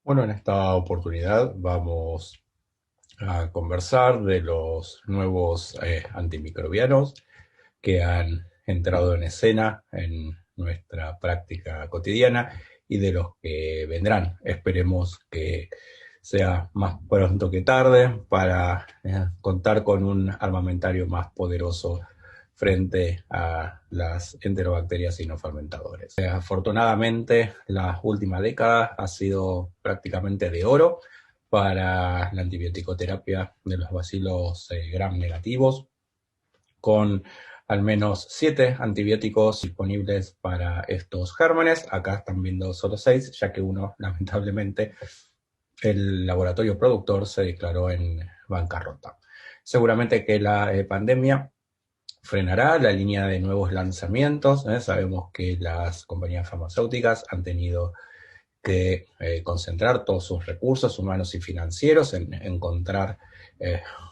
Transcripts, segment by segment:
Bueno, en esta oportunidad vamos a conversar de los nuevos antimicrobianos que han entrado en escena en nuestra práctica cotidiana y de los que vendrán. Esperemos que sea más pronto que tarde para contar con un armamentario más poderoso frente a las enterobacterias y no fermentadores. Afortunadamente, la última década ha sido prácticamente de oro para la antibioticoterapia de los bacilos gram negativos, con al menos 7 antibióticos disponibles para estos gérmenes. Acá están viendo solo 6, ya que uno, lamentablemente, el laboratorio productor se declaró en bancarrota. Seguramente que la pandemia frenará la línea de nuevos lanzamientos. Sabemos que las compañías farmacéuticas han tenido que concentrar todos sus recursos humanos y financieros en encontrar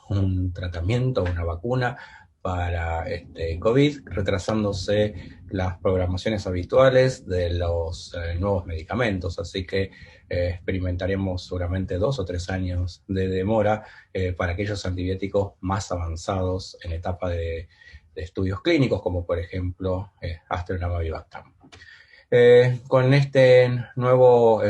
un tratamiento, una vacuna para este COVID, retrasándose las programaciones habituales de los nuevos medicamentos. Así que experimentaremos seguramente 2 o 3 años de demora para aquellos antibióticos más avanzados en etapa de estudios clínicos, como por ejemplo Astrelabivactam. Con este nuevo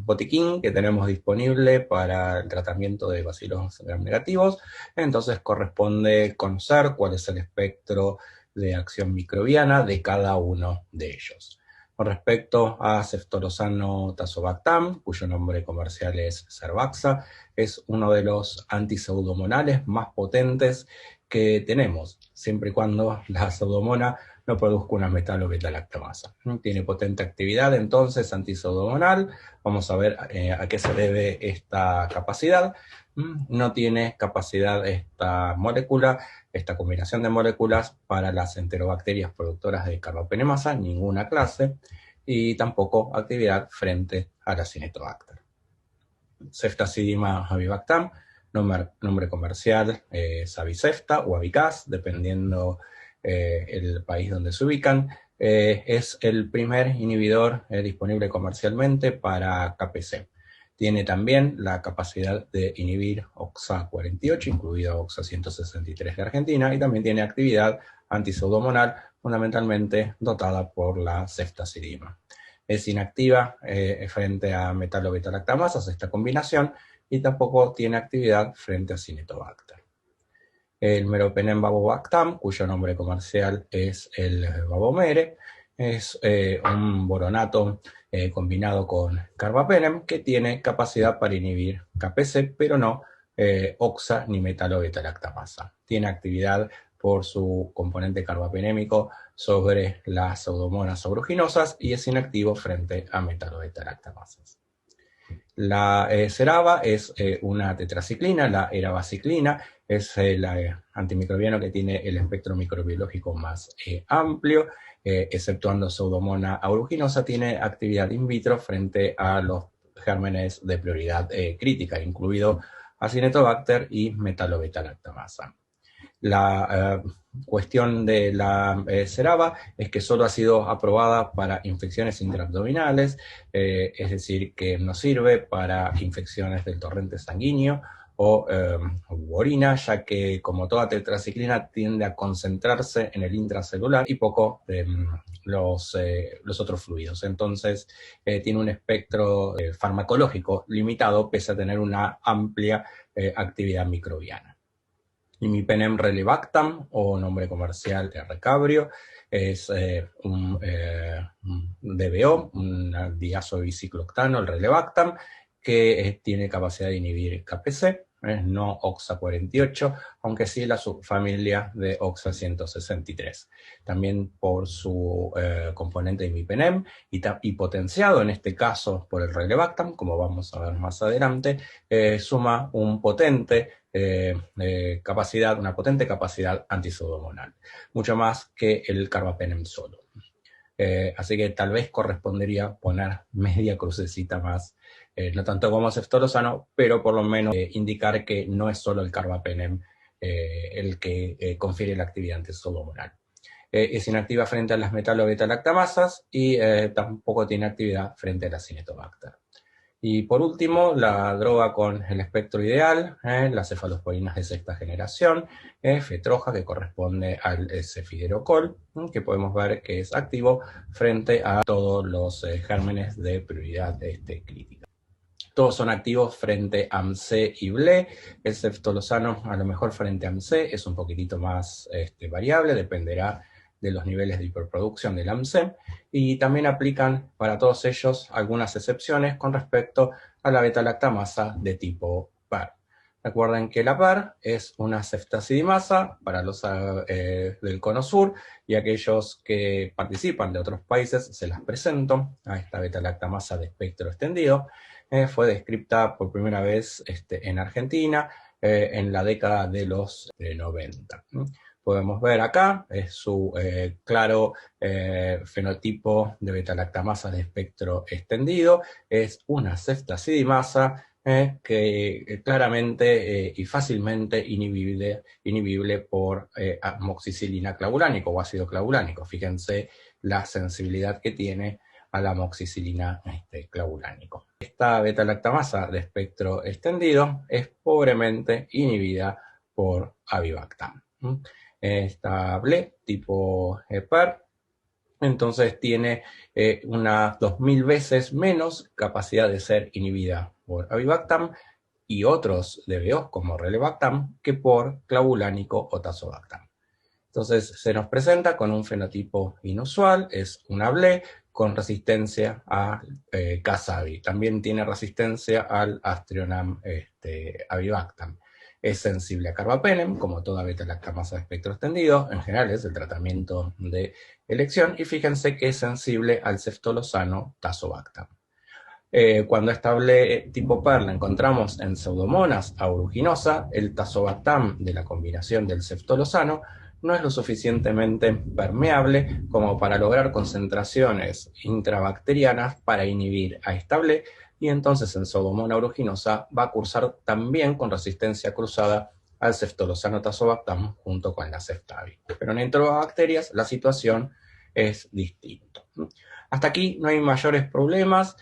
botiquín que tenemos disponible para el tratamiento de bacilos gram negativos, entonces corresponde conocer cuál es el espectro de acción microbiana de cada uno de ellos. Con respecto a Ceftolozano tazobactam, cuyo nombre comercial es Cerbaxa, es uno de los antiseudomonales más potentes que tenemos, siempre y cuando la pseudomona no produzca una metal o beta-lactamasa. Tiene potente actividad, entonces, antiseudomonal. Vamos a ver a qué se debe esta capacidad. No tiene capacidad esta molécula, esta combinación de moléculas para las enterobacterias productoras de carbapenemasa, ninguna clase, y tampoco actividad frente a la Cinetobacter. Ceftazidima avibactam, nombre comercial Savicefta o Avicaz, dependiendo el país donde se ubican. Es el primer inhibidor disponible comercialmente para KPC. Tiene también la capacidad de inhibir OXA48, incluido OXA163 de Argentina, y también tiene actividad antipseudomonal, fundamentalmente dotada por la ceftazidima. Es inactiva frente a metalobeta-lactamasas, esta combinación, y tampoco tiene actividad frente a Cinetobacter. El meropenem-babobactam, cuyo nombre comercial es el Babomere, es un boronato combinado con carbapenem que tiene capacidad para inhibir KPC, pero no OXA ni metalobeta-lactamasa. Tiene actividad por su componente carbapenémico sobre las pseudomonas aeruginosas y es inactivo frente a metalobeta-lactamasas. La ceraba es una tetraciclina, la erabaciclina es el antimicrobiano que tiene el espectro microbiológico más amplio, exceptuando Pseudomonas aeruginosa, tiene actividad in vitro frente a los gérmenes de prioridad crítica, incluido Acinetobacter y metalobeta-lactamasa. La cuestión de la ceraba es que solo ha sido aprobada para infecciones intraabdominales, es decir, que no sirve para infecciones del torrente sanguíneo o orina, ya que como toda tetraciclina tiende a concentrarse en el intracelular y poco los otros fluidos. Entonces tiene un espectro farmacológico limitado pese a tener una amplia actividad microbiana. Imipenem relevactam, o nombre comercial Recabrio, es un DBO, un diazobicicloctano, el relevactam, que tiene capacidad de inhibir KPC, no OXA48, aunque sí la subfamilia de OXA163. También por su componente imipenem y potenciado en este caso por el relevactam, como vamos a ver más adelante, suma un potente una potente capacidad antipseudomonal, mucho más que el carbapenem solo. Así que tal vez correspondería poner media crucecita más, no tanto como ceftolozano, pero por lo menos indicar que no es solo el carbapenem el que confiere la actividad antipseudomonal. Es inactiva frente a las metalobeta-lactamasas y tampoco tiene actividad frente a la Cinetobacter. Y por último, la droga con el espectro ideal, las cefalosporinas de sexta generación, fetroja, que corresponde al cefiderocol, que podemos ver que es activo frente a todos los gérmenes de prioridad crítica. Todos son activos frente a AMC y BLE. El ceftolozano a lo mejor frente a AMC es un poquitito más variable, dependerá de los niveles de hiperproducción del AMC, y también aplican para todos ellos algunas excepciones con respecto a la beta-lactamasa de tipo PAR. Recuerden que la PAR es una ceftacidimasa para los del Cono Sur, y aquellos que participan de otros países se las presento a esta beta-lactamasa de espectro extendido. Fue descrita por primera vez en Argentina en la década de los 90. Podemos ver acá su claro fenotipo de beta-lactamasa de espectro extendido. Es una ceftacidimasa que claramente y fácilmente inhibible por amoxicilina clavulánico o ácido clavulánico. Fíjense la sensibilidad que tiene a la amoxicilina clavulánico. Esta beta-lactamasa de espectro extendido es pobremente inhibida por avibactam. Esta BLE tipo PAR entonces tiene unas 2000 veces menos capacidad de ser inhibida por avibactam y otros DBOs como relebactam que por clavulánico o tazobactam. Entonces se nos presenta con un fenotipo inusual, es una BLE con resistencia a Casabi. También tiene resistencia al Astrionam avibactam. Es sensible a carbapenem, como toda beta-lactamasa de espectro extendido. En general es el tratamiento de elección. Y fíjense que es sensible al ceftolozano tazobactam. Cuando esta BLE tipo PAR la encontramos en Pseudomonas aeruginosa, el tazobactam de la combinación del ceftolozano no es lo suficientemente permeable como para lograr concentraciones intrabacterianas para inhibir a esta BLE, y entonces en Pseudomonas aeruginosa va a cursar también con resistencia cruzada al ceftolozano tazobactam junto con la ceftabi. Pero en enterobacterias la situación es distinta. Hasta aquí no hay mayores problemas,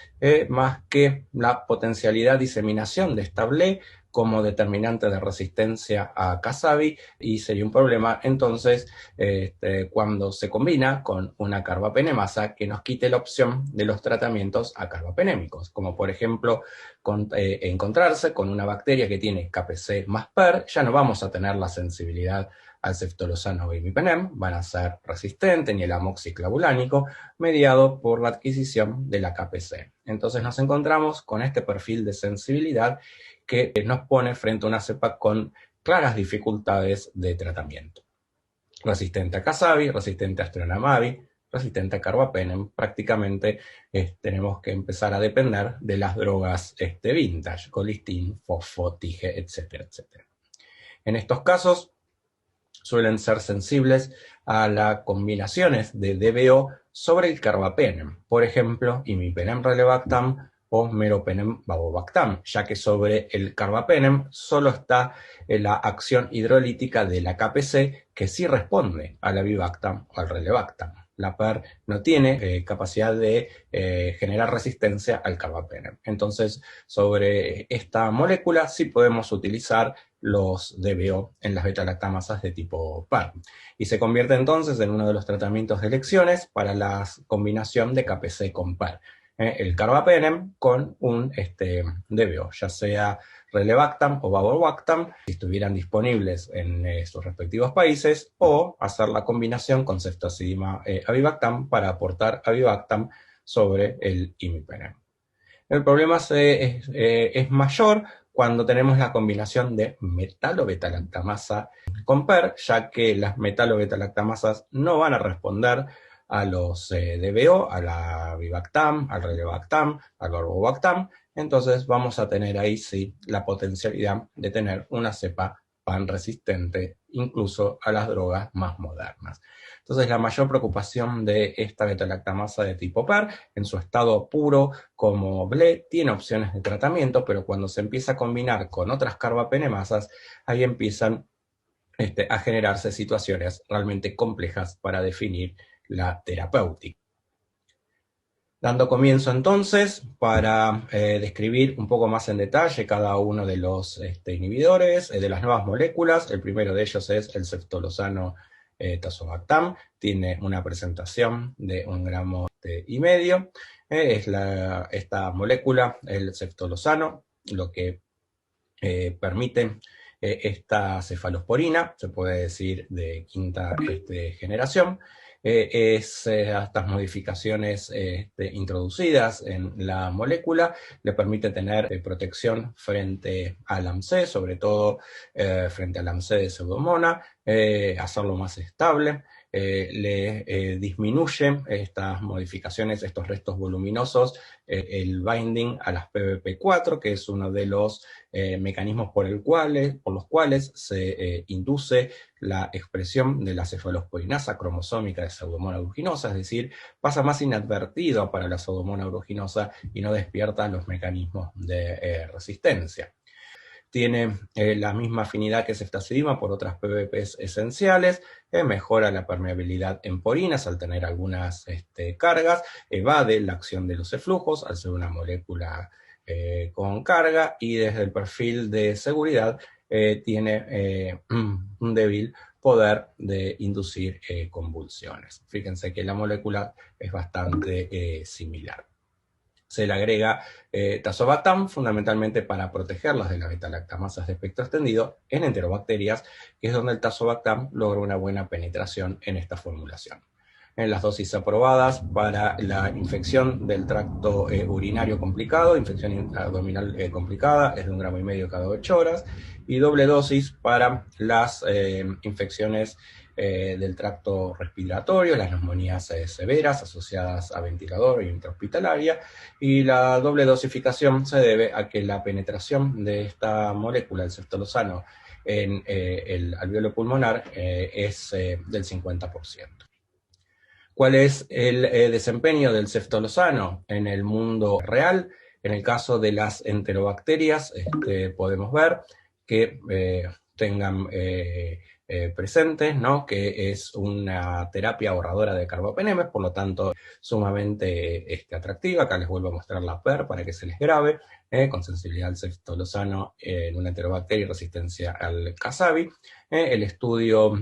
más que la potencialidad de diseminación de esta BLE como determinante de resistencia a Casabi, y sería un problema entonces cuando se combina con una carbapenemasa que nos quite la opción de los tratamientos acarbapenémicos, como por ejemplo encontrarse con una bacteria que tiene KPC más PER, ya no vamos a tener la sensibilidad al ceftolozano o imipenem, van a ser resistentes, ni el amoxiclavulánico, mediado por la adquisición de la KPC. Entonces nos encontramos con este perfil de sensibilidad que nos pone frente a una cepa con claras dificultades de tratamiento. Resistente a Casabi, resistente a Astrionam, resistente a carbapenem. Prácticamente tenemos que empezar a depender de las drogas vintage, colistin, fosfo, tige, etcétera, etcétera. En estos casos suelen ser sensibles a las combinaciones de DBO sobre el carbapenem, por ejemplo, imipenem relebactam o meropenem babobactam, ya que sobre el carbapenem solo está la acción hidrolítica de la KPC, que sí responde al avibactam o al relebactam. La PER no tiene capacidad de generar resistencia al carbapenem. Entonces, sobre esta molécula sí podemos utilizar los DBO en las beta-lactamasas de tipo PAR. Y se convierte entonces en uno de los tratamientos de elecciones para la combinación de KPC con PAR. El carbapenem con un DBO, ya sea relebactam o babobactam, si estuvieran disponibles en sus respectivos países, o hacer la combinación con ceftazidima avibactam para aportar avibactam sobre el imipenem. El problema es mayor cuando tenemos la combinación de metalo-beta-lactamasa con PER, ya que las metalo-beta-lactamasas no van a responder a los DBO, a la avibactam, al relebactam, al babobactam. Entonces vamos a tener ahí sí la potencialidad de tener una cepa pan resistente incluso a las drogas más modernas. Entonces la mayor preocupación de esta beta-lactamasa de tipo PAR, en su estado puro como BLE, tiene opciones de tratamiento, pero cuando se empieza a combinar con otras carbapenemasas, ahí empiezan a generarse situaciones realmente complejas para definir la terapéutica. Dando comienzo entonces para describir un poco más en detalle cada uno de los inhibidores de las nuevas moléculas. El primero de ellos es el ceftolosano tazobactam. Tiene una presentación de 1,5 gramos. Esta molécula, el ceftolosano, lo que permite esta cefalosporina, se puede decir de quinta generación, estas modificaciones introducidas en la molécula le permite tener protección frente al AMC, sobre todo frente al AMC de Pseudomonas, hacerlo más estable. Le disminuye estas modificaciones, estos restos voluminosos, el binding a las PBP4, que es uno de los mecanismos por los cuales se induce la expresión de la cefalosporinasa cromosómica de Pseudomonas aeruginosa, es decir, pasa más inadvertido para la Pseudomonas aeruginosa y no despierta los mecanismos de resistencia. Tiene la misma afinidad que ceftazidima por otras PBPs esenciales, mejora la permeabilidad en porinas al tener algunas cargas, evade la acción de los eflujos al ser una molécula con carga, y desde el perfil de seguridad tiene un débil poder de inducir convulsiones. Fíjense que la molécula es bastante similar. Se le agrega tazobactam fundamentalmente para protegerlas de las beta-lactamasas de espectro extendido en enterobacterias, que es donde el tazobactam logra una buena penetración en esta formulación. En las dosis aprobadas para la infección del tracto urinario complicado, infección abdominal complicada, es de 1,5 gramos cada 8 horas, y doble dosis para las infecciones del tracto respiratorio, las neumonías severas asociadas a ventilador y intrahospitalaria, y la doble dosificación se debe a que la penetración de esta molécula, el ceftolosano, en el alveolo pulmonar es del 50%. ¿Cuál es el desempeño del ceftolosano en el mundo real? En el caso de las enterobacterias, podemos ver que tengan presentes, ¿no?, que es una terapia ahorradora de carbapenemes, por lo tanto sumamente atractiva. Acá les vuelvo a mostrar la PER para que se les grabe, con sensibilidad al ceftolosano en una enterobacteria y resistencia al Casabi. El estudio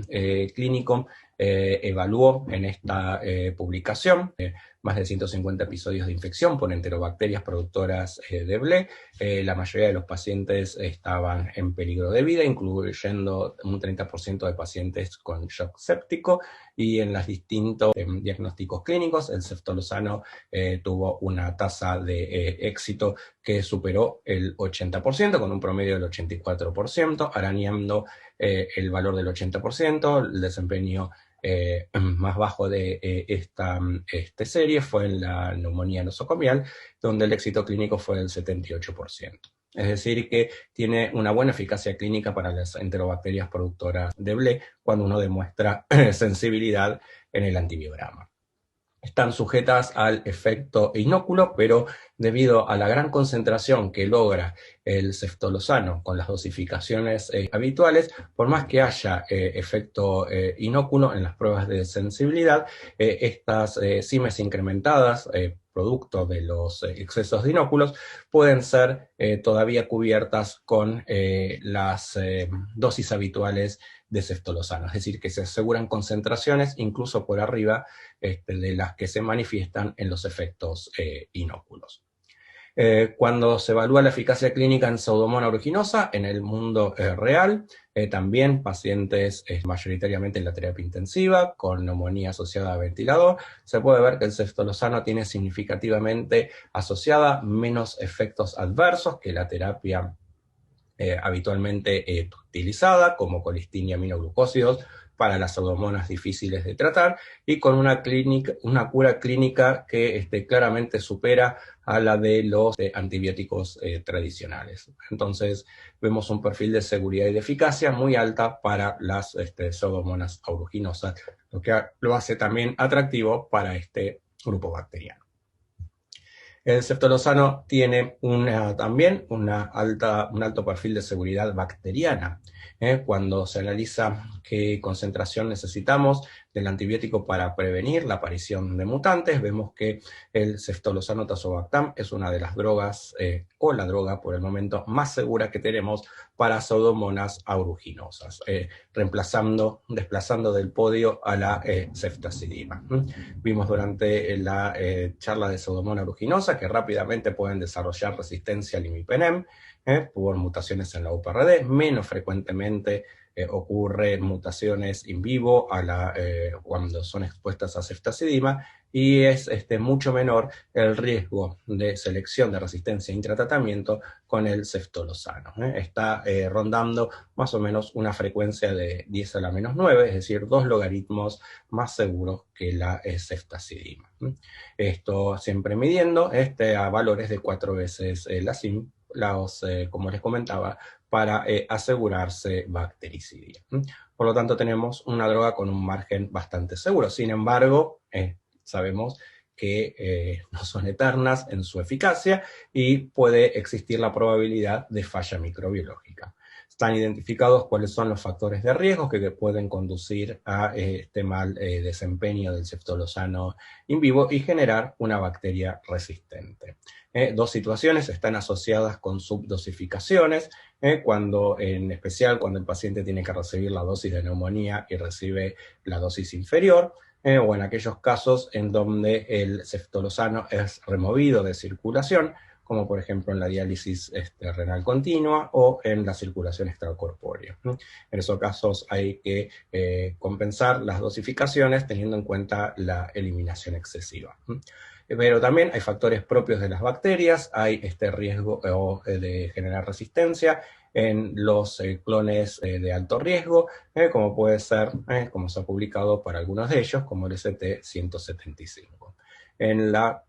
clínico evaluó en esta publicación más de 150 episodios de infección por enterobacterias productoras de BLE. La mayoría de los pacientes estaban en peligro de vida, incluyendo un 30% de pacientes con shock séptico, y en los distintos diagnósticos clínicos el ceftolosano tuvo una tasa de éxito que superó el 80%, con un promedio del 84%, arañando el valor del 80%. El desempeño más bajo de esta serie fue en la neumonía nosocomial, donde el éxito clínico fue del 78%. Es decir, que tiene una buena eficacia clínica para las enterobacterias productoras de BLE cuando uno demuestra sensibilidad en el antibiograma. Están sujetas al efecto inóculo, pero debido a la gran concentración que logra el ceftolosano con las dosificaciones habituales, por más que haya efecto inóculo en las pruebas de sensibilidad, estas CIMES incrementadas, producto de los excesos de inóculos, pueden ser todavía cubiertas con las dosis habituales de ceftolosano, es decir, que se aseguran concentraciones incluso por arriba de las que se manifiestan en los efectos inóculos. Cuando se evalúa la eficacia clínica en Pseudomonas aeruginosa en el mundo real, también pacientes mayoritariamente en la terapia intensiva con neumonía asociada a ventilador, se puede ver que el ceftolosano tiene significativamente asociada menos efectos adversos que la terapia habitualmente utilizada, como colistina y aminoglucósidos para las pseudomonas difíciles de tratar, y con una cura clínica que claramente supera a la de los antibióticos tradicionales. Entonces vemos un perfil de seguridad y de eficacia muy alta para las pseudomonas aeruginosas, lo que lo hace también atractivo para este grupo bacteriano. El ceftolosano tiene también un alto perfil de seguridad bacteriana. Cuando se analiza qué concentración necesitamos del antibiótico para prevenir la aparición de mutantes. Vemos que el ceftolozano tazobactam es una de las drogas, o la droga por el momento más segura que tenemos para Pseudomonas aeruginosas, desplazando del podio a la ceftazidima. Vimos durante la charla de Pseudomonas aeruginosa que rápidamente pueden desarrollar resistencia al imipenem por mutaciones en la UPRD, menos frecuentemente ocurren mutaciones in vivo cuando son expuestas a ceftazidima, y es mucho menor el riesgo de selección de resistencia intratratamiento con el ceftolozano. Está rondando más o menos una frecuencia de 10 a la menos 9, es decir, 2 logaritmos más seguros que la ceftazidima. Esto siempre midiendo a valores de 4 veces la SIM, como les comentaba, para asegurarse bactericidia. Por lo tanto, tenemos una droga con un margen bastante seguro. Sin embargo, sabemos que no son eternas en su eficacia y puede existir la probabilidad de falla microbiológica. Están identificados cuáles son los factores de riesgo que pueden conducir a este mal desempeño del ceftolozano in vivo y generar una bacteria resistente. 2 situaciones están asociadas con subdosificaciones, en especial cuando el paciente tiene que recibir la dosis de neumonía y recibe la dosis inferior, o en aquellos casos en donde el ceftolozano es removido de circulación, como por ejemplo en la diálisis renal continua o en la circulación extracorpórea. En esos casos hay que compensar las dosificaciones teniendo en cuenta la eliminación excesiva. Pero también hay factores propios de las bacterias, hay riesgo de generar resistencia en los clones de alto riesgo, como puede ser, como se ha publicado para algunos de ellos, como el ST-175. En la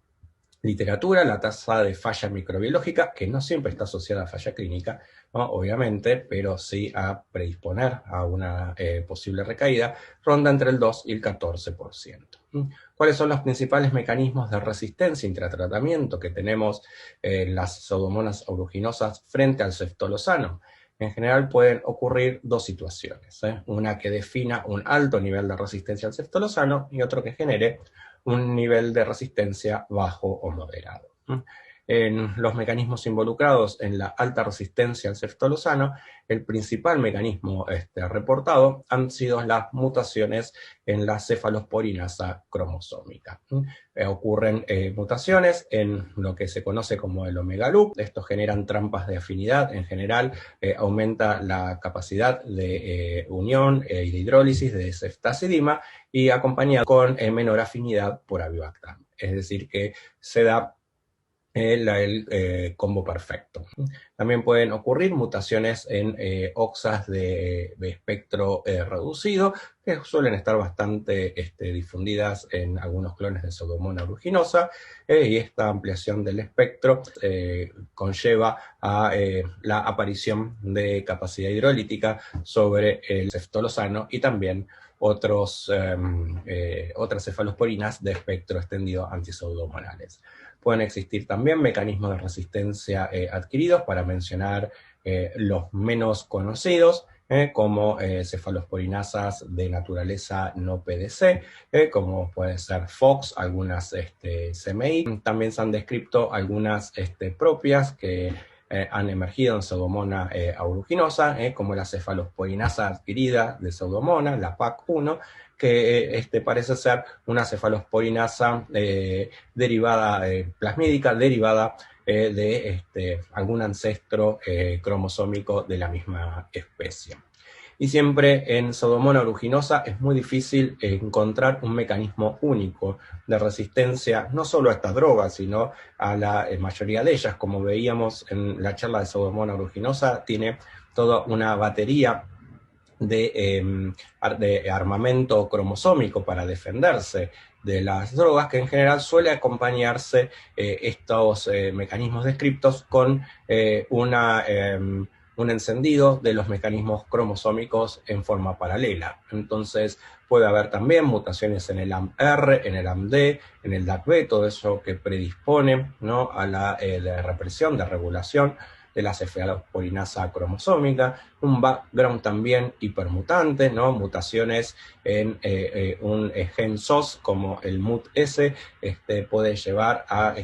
literatura, la tasa de falla microbiológica, que no siempre está asociada a falla clínica, ¿no? Obviamente, pero sí a predisponer a una posible recaída, ronda entre el 2 y el 14%. ¿Cuáles son los principales mecanismos de resistencia intratratamiento que tenemos en las Pseudomonas aeruginosas frente al ceftolozano? En general pueden ocurrir 2 situaciones, una que defina un alto nivel de resistencia al ceftolozano y otro que genere un nivel de resistencia bajo o moderado. En los mecanismos involucrados en la alta resistencia al ceftolozano, el principal mecanismo reportado han sido las mutaciones en la cefalosporinasa cromosómica. Ocurren mutaciones en lo que se conoce como el omega loop. Estos generan trampas de afinidad. En general, aumenta la capacidad de unión y de hidrólisis de ceftazidima y acompañado con menor afinidad por avibactam. Es decir, que se da el combo perfecto. También pueden ocurrir mutaciones en OXAs de espectro reducido, que suelen estar bastante difundidas en algunos clones de Pseudomonas aeruginosa, y esta ampliación del espectro conlleva a la aparición de capacidad hidrolítica sobre el ceftolozano y también otras cefalosporinas de espectro extendido antipseudomonales. Pueden existir también mecanismos de resistencia adquiridos, para mencionar los menos conocidos, como cefalosporinasas de naturaleza no PDC, como puede ser FOX, algunas CMI. También se han descrito algunas propias que han emergido en Pseudomonas aeruginosa, como la cefalosporinasa adquirida de Pseudomonas, la PAC1, que parece ser una cefalosporinasa derivada plasmídica, derivada de algún ancestro cromosómico de la misma especie. Y siempre en Pseudomonas aeruginosa es muy difícil encontrar un mecanismo único de resistencia, no solo a estas drogas, sino a la mayoría de ellas. Como veíamos en la charla de Pseudomonas aeruginosa, tiene toda una batería de armamento cromosómico para defenderse de las drogas, que en general suele acompañarse estos mecanismos descriptos con un encendido de los mecanismos cromosómicos en forma paralela. Entonces puede haber también mutaciones en el AMR, en el AMD, en el DACB, todo eso que predispone, ¿no?, a la represión, de regulación de la cefaloporinasa cromosómica, un background también hipermutante, ¿no? Mutaciones en un gen SOS como el MUT-S puede llevar a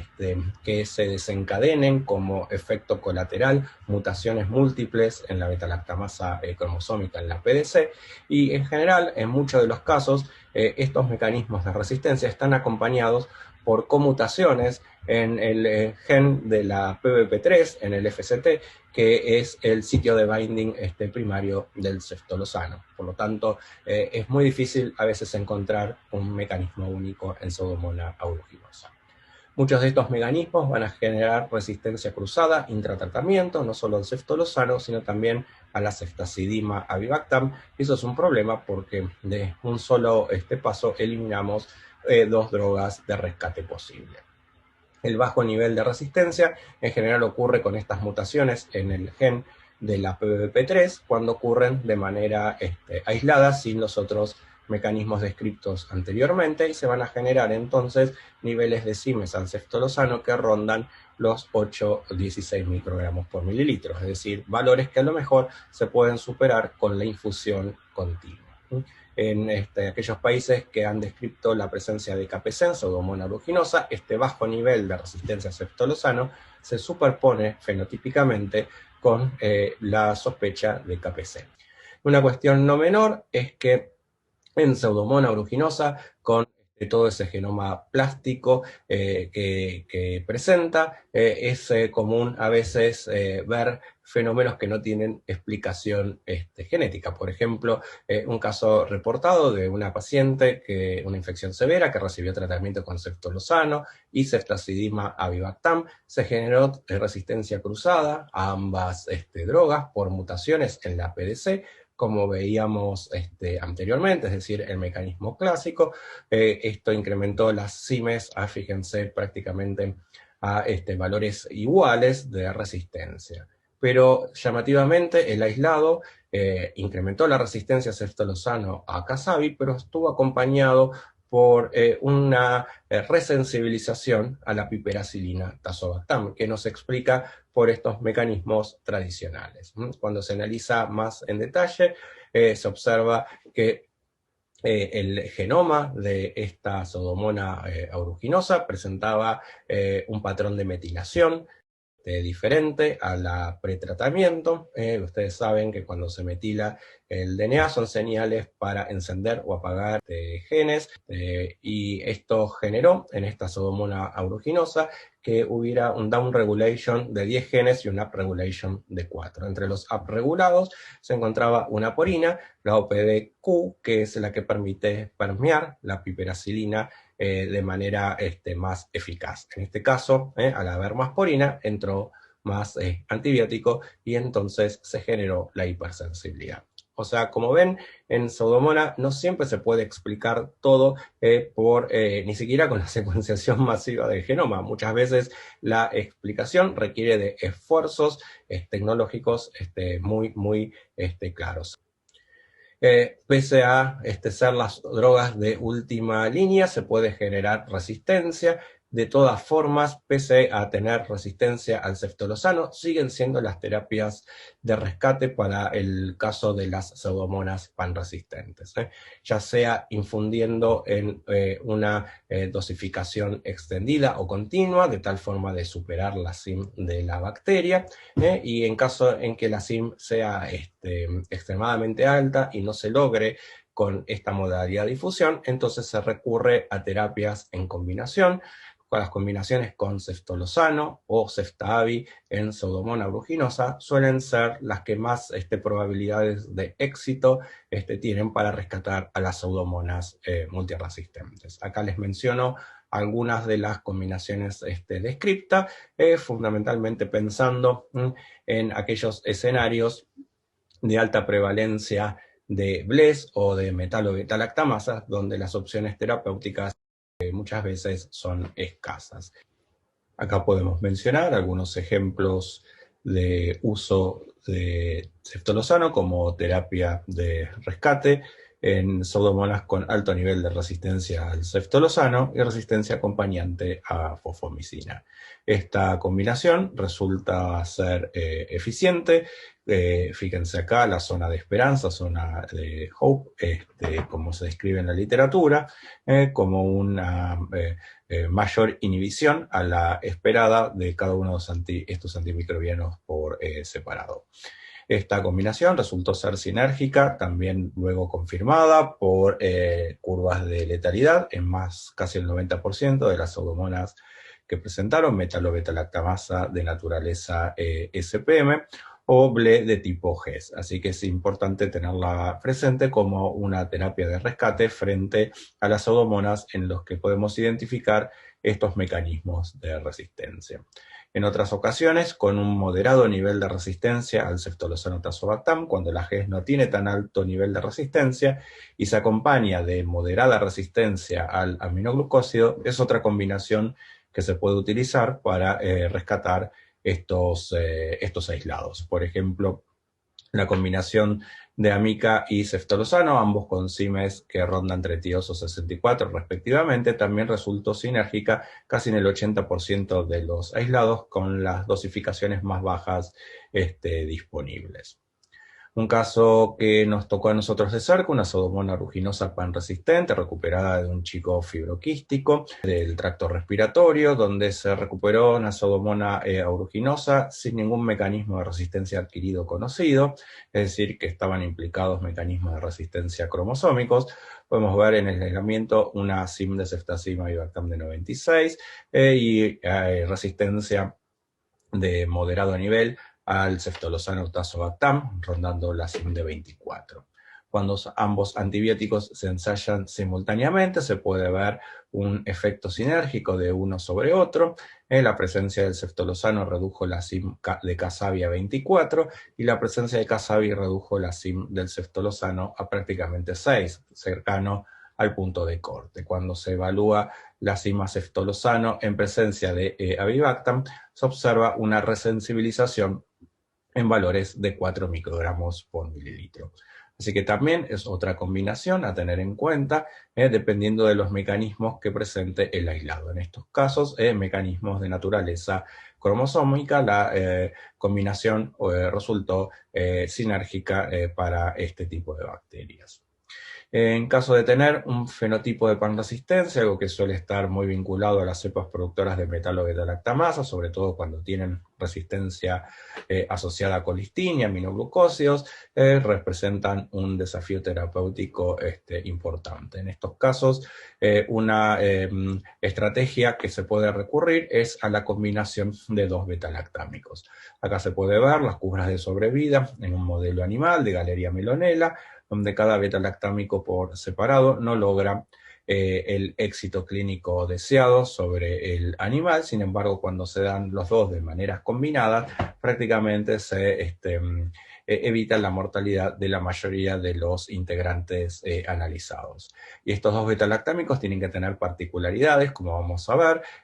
que se desencadenen como efecto colateral mutaciones múltiples en la beta-lactamasa cromosómica en la PDC, y en general, en muchos de los casos, estos mecanismos de resistencia están acompañados por comutaciones en el gen de la PBP3, en el FCT, que es el sitio de binding primario del ceftolozano. Por lo tanto, es muy difícil a veces encontrar un mecanismo único en Pseudomonas aeruginosa. Muchos de estos mecanismos van a generar resistencia cruzada intratratamiento, no solo al ceftolozano, sino también a la ceftazidima avibactam. Eso es un problema porque de un solo paso eliminamos dos drogas de rescate posible. El bajo nivel de resistencia en general ocurre con estas mutaciones en el gen de la PBP3 cuando ocurren de manera aislada sin los otros mecanismos descritos anteriormente, y se van a generar entonces niveles de CIMES al ceftolozano que rondan los 8-16 microgramos por mililitro, es decir, valores que a lo mejor se pueden superar con la infusión continua. En aquellos países que han descrito la presencia de KPC, Pseudomonas aeruginosa, este bajo nivel de resistencia al ceftolozano se superpone fenotípicamente con la sospecha de KPC. Una cuestión no menor es que en Pseudomonas aeruginosa, con todo ese genoma plástico que presenta, es común a veces ver fenómenos que no tienen explicación genética. Por ejemplo, un caso reportado de una paciente, una infección severa, que recibió tratamiento con ceftolozano y ceftazidima avibactam, se generó resistencia cruzada a ambas drogas por mutaciones en la PDC, como veíamos anteriormente, es decir, el mecanismo clásico. Esto incrementó las CIMES, fíjense, prácticamente a valores iguales de resistencia. Pero llamativamente el aislado incrementó la resistencia ceftolozano a Casabi, pero estuvo acompañado por una resensibilización a la piperacilina tazobactam, que nos explica por estos mecanismos tradicionales. Cuando se analiza más en detalle, se observa que el genoma de esta Pseudomonas aeruginosa presentaba un patrón de metilación diferente a la pretratamiento. Ustedes saben que cuando se metila el DNA son señales para encender o apagar genes, y esto generó en esta Pseudomonas aeruginosa que hubiera un down regulation de 10 genes y un up regulation de 4. Entre los up regulados se encontraba una porina, la OPDQ, que es la que permite permear la piperacilina de manera más eficaz. En este caso, al haber más porina, entró más antibiótico y entonces se generó la hipersensibilidad. O sea, como ven, en Pseudomonas no siempre se puede explicar todo ni siquiera con la secuenciación masiva del genoma. Muchas veces la explicación requiere de esfuerzos tecnológicos muy claros. Pese a ser las drogas de última línea, se puede generar resistencia. De todas formas, pese a tener resistencia al ceftolozano, siguen siendo las terapias de rescate para el caso de las pseudomonas panresistentes, ya sea infundiendo en una dosificación extendida o continua, de tal forma de superar la CIM de la bacteria, y en caso en que la CIM sea extremadamente alta y no se logre con esta modalidad de difusión, entonces se recurre a terapias en combinación, con las combinaciones con ceftolozano o ceftavi en Pseudomonas aeruginosa suelen ser las que más probabilidades de éxito tienen para rescatar a las pseudomonas multiresistentes. Acá les menciono algunas de las combinaciones descriptas, fundamentalmente pensando en aquellos escenarios de alta prevalencia de BLES o de metalo-beta-lactamasas, donde las opciones terapéuticas muchas veces son escasas. Acá podemos mencionar algunos ejemplos de uso de ceftolozano como terapia de rescate en pseudomonas con alto nivel de resistencia al ceftolozano y resistencia acompañante a fosfomicina. Esta combinación resulta ser eficiente. Fíjense acá la zona de esperanza, zona de hope, como se describe en la literatura, como una mayor inhibición a la esperada de cada uno de estos antimicrobianos por separado. Esta combinación resultó ser sinérgica, también luego confirmada por curvas de letalidad en casi el 90% de las pseudomonas que presentaron metalobeta-lactamasa de naturaleza SPM o BLE de tipo GES. Así que es importante tenerla presente como una terapia de rescate frente a las pseudomonas en los que podemos identificar estos mecanismos de resistencia. En otras ocasiones, con un moderado nivel de resistencia al ceftolozano tazobactam, cuando la GES no tiene tan alto nivel de resistencia y se acompaña de moderada resistencia al aminoglucósido, es otra combinación que se puede utilizar para rescatar estos aislados. Por ejemplo, la combinación de amica y ceftolozano, ambos con CIMES que rondan 32 o 64 respectivamente, también resultó sinérgica casi en el 80% de los aislados con las dosificaciones más bajas disponibles. Un caso que nos tocó a nosotros de cerca, una pseudomona aeruginosa panresistente recuperada de un chico fibroquístico del tracto respiratorio, donde se recuperó una pseudomona aeruginosa sin ningún mecanismo de resistencia adquirido conocido, es decir, que estaban implicados mecanismos de resistencia cromosómicos. Podemos ver en el aislamiento una SIM de ceftazima y Bactam de 96 y resistencia de moderado nivel al ceftolozano tazobactam, rondando la SIM de 24. Cuando ambos antibióticos se ensayan simultáneamente, se puede ver un efecto sinérgico de uno sobre otro. La presencia del ceftolozano redujo la SIM de Casabi a 24 y la presencia de Casabi redujo la SIM del ceftolozano a prácticamente 6, cercano al punto de corte. Cuando se evalúa la SIM ceftolozano en presencia de Avibactam, se observa una resensibilización en valores de 4 microgramos por mililitro. Así que también es otra combinación a tener en cuenta, dependiendo de los mecanismos que presente el aislado. En estos casos, mecanismos de naturaleza cromosómica, la combinación resultó sinérgica para este tipo de bacterias. En caso de tener un fenotipo de panresistencia, algo que suele estar muy vinculado a las cepas productoras de metalobeta-lactamasa, sobre todo cuando tienen resistencia asociada a colistina y aminoglucósidos, representan un desafío terapéutico importante. En estos casos, una estrategia que se puede recurrir es a la combinación de dos betalactámicos. Acá se puede ver las curvas de sobrevida en un modelo animal de Galeria melonella, donde cada beta-lactámico por separado no logra el éxito clínico deseado sobre el animal. Sin embargo, cuando se dan los dos de maneras combinadas, prácticamente se evita la mortalidad de la mayoría de los integrantes analizados. Y estos dos beta-lactámicos tienen que tener particularidades, como vamos a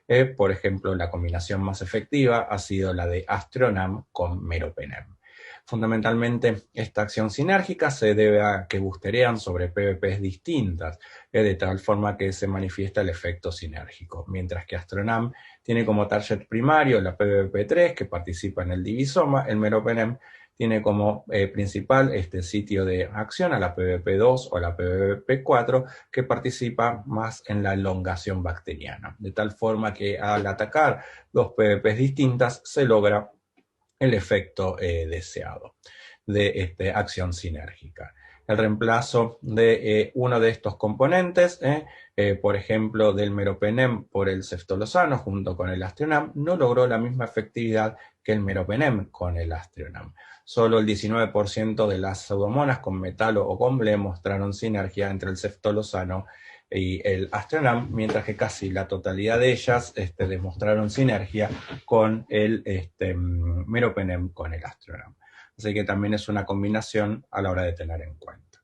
ver. Por ejemplo, la combinación más efectiva ha sido la de Aztreonam con Meropenem. Fundamentalmente, esta acción sinérgica se debe a que boosterean sobre PBPs distintas, de tal forma que se manifiesta el efecto sinérgico, mientras que Aztreonam tiene como target primario la PBP3 que participa en el divisoma. El Meropenem tiene como principal sitio de acción a la PBP2 o a la PBP4 que participa más en la elongación bacteriana, de tal forma que al atacar dos PBPs distintas se logra el efecto deseado de acción sinérgica. El reemplazo de uno de estos componentes, por ejemplo, del Meropenem por el ceftolozano junto con el Aztreonam, no logró la misma efectividad que el Meropenem con el Aztreonam. Solo el 19% de las pseudomonas con metalo o con BLE mostraron sinergia entre el ceftolozano y el Aztreonam, mientras que casi la totalidad de ellas demostraron sinergia con el Meropenem con el Aztreonam. Así que también es una combinación a la hora de tener en cuenta.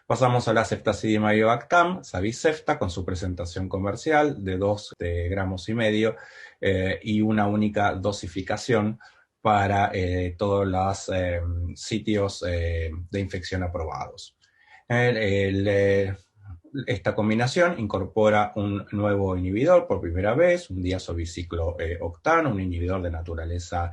Pasamos a la ceftazidima Avibactam, Savicefta, con su presentación comercial de 2 gramos y medio y una única dosificación para todos los sitios de infección aprobados. Esta combinación incorpora un nuevo inhibidor por primera vez, un diazobiciclo octano, un inhibidor de naturaleza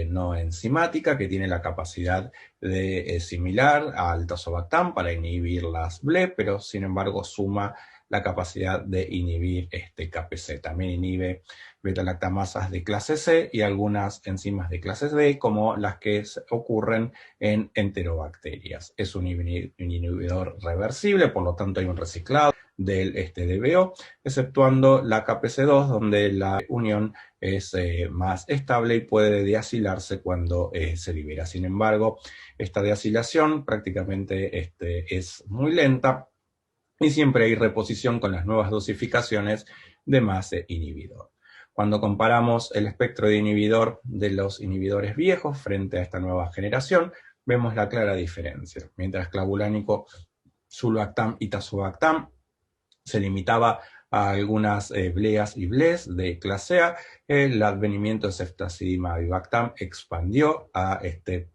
no enzimática que tiene la capacidad de similar al tazobactam para inhibir las BLE, pero sin embargo suma la capacidad de inhibir KPC. También inhibe beta-lactamasas de clase C y algunas enzimas de clase D, como las que ocurren en enterobacterias. Es un inhibidor reversible, por lo tanto hay un reciclado del DBO, exceptuando la KPC2, donde la unión es más estable y puede deacilarse cuando se libera. Sin embargo, esta deacilación prácticamente es muy lenta y siempre hay reposición con las nuevas dosificaciones de más inhibidor. Cuando comparamos el espectro de inhibidor de los inhibidores viejos frente a esta nueva generación, vemos la clara diferencia. Mientras clavulánico, sulbactam y tazobactam se limitaba a algunas bleas y bles de clase A, el advenimiento de ceftazidima avibactam expandió a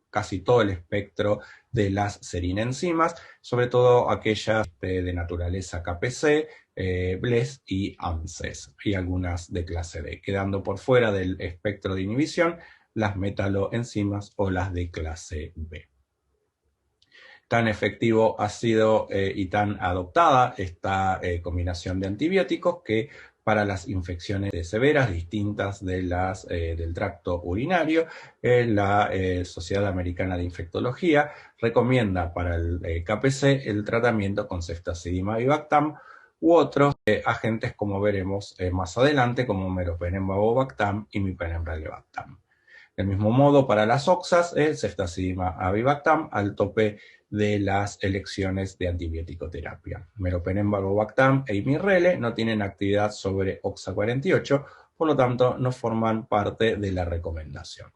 casi todo el espectro de las serinenzimas, sobre todo aquellas de naturaleza KPC, BLES y ANSES, y algunas de clase D, quedando por fuera del espectro de inhibición las metaloenzimas o las de clase B. Tan efectivo ha sido y tan adoptada esta combinación de antibióticos que para las infecciones severas distintas de del tracto urinario, la Sociedad Americana de Infectología recomienda para el KPC el tratamiento con ceftazidima avibactam u otros agentes, como veremos más adelante, como meropenem-avibactam y mipenem-relebactam. Del mismo modo, para las oxas, ceftazidima avibactam al tope de las elecciones de antibiótico-terapia. Meropenem-avibactam e imirrele no tienen actividad sobre OXA48, por lo tanto no forman parte de la recomendación.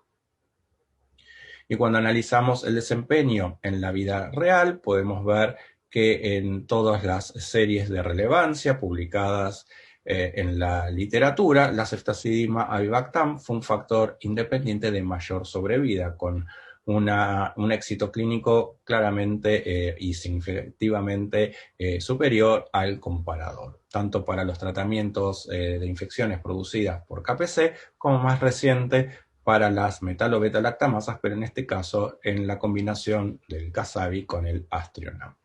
Y cuando analizamos el desempeño en la vida real, podemos ver que en todas las series de relevancia publicadas en la literatura, la ceftazidima avibactam fue un factor independiente de mayor sobrevida, con un éxito clínico claramente y significativamente superior al comparador, tanto para los tratamientos de infecciones producidas por KPC como más reciente para las metalo-beta-lactamasas, pero en este caso en la combinación del Casabi con el Astrionam.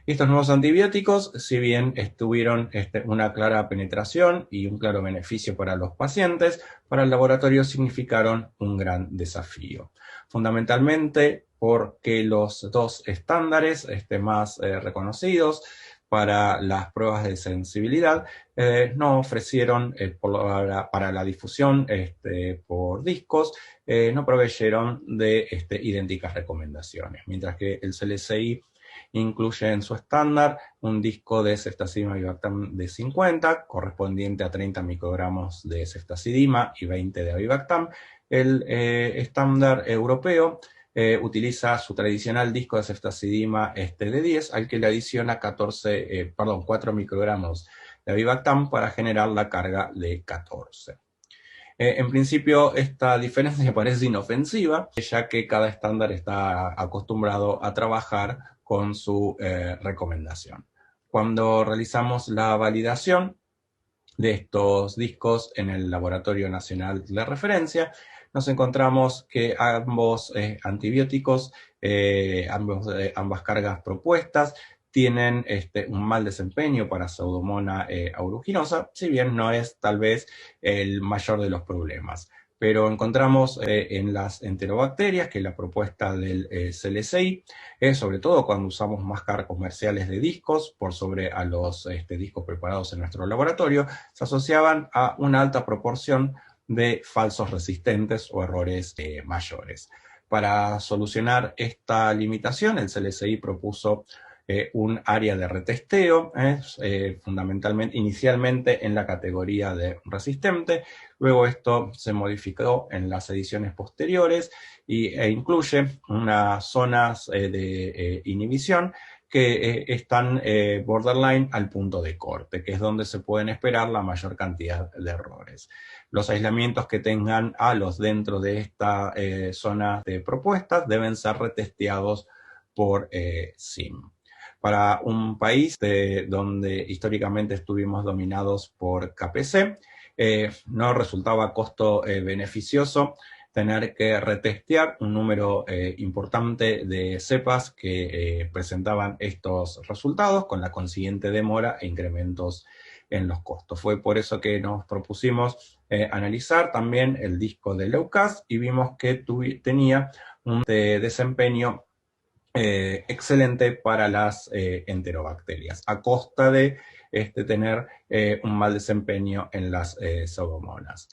Estos nuevos antibióticos, si bien tuvieron una clara penetración y un claro beneficio para los pacientes, para el laboratorio significaron un gran desafío. Fundamentalmente porque los dos estándares más reconocidos para las pruebas de sensibilidad no ofrecieron para la difusión por discos, no proveyeron de idénticas recomendaciones, mientras que el CLCI incluye en su estándar un disco de ceftazidima avibactam de 50, correspondiente a 30 microgramos de ceftazidima y 20 de avibactam. El estándar europeo utiliza su tradicional disco de ceftazidima de 10, al que le adiciona 4 microgramos de avibactam para generar la carga de 14. En principio, esta diferencia me parece inofensiva, ya que cada estándar está acostumbrado a trabajar con su recomendación. Cuando realizamos la validación de estos discos en el Laboratorio Nacional de Referencia, nos encontramos que ambos antibióticos, ambas cargas propuestas, tienen un mal desempeño para Pseudomonas aeruginosa, si bien no es tal vez el mayor de los problemas. Pero encontramos en las enterobacterias que la propuesta del CLCI, sobre todo cuando usamos máscaras comerciales de discos por sobre a los discos preparados en nuestro laboratorio, se asociaban a una alta proporción de falsos resistentes o errores mayores. Para solucionar esta limitación, el CLCI propuso un área de retesteo, fundamentalmente, inicialmente en la categoría de resistente, luego esto se modificó en las ediciones posteriores e incluye unas zonas de inhibición que están borderline al punto de corte, que es donde se pueden esperar la mayor cantidad de errores. Los aislamientos que tengan halos dentro de esta zona de propuestas deben ser retesteados por SIM. Para un país donde históricamente estuvimos dominados por KPC, no resultaba costo beneficioso tener que retestear un número importante de cepas que presentaban estos resultados, con la consiguiente demora e incrementos en los costos. Fue por eso que nos propusimos analizar también el disco de Leucas y vimos que tenía un desempeño excelente para las enterobacterias, a costa de tener un mal desempeño en las pseudomonas.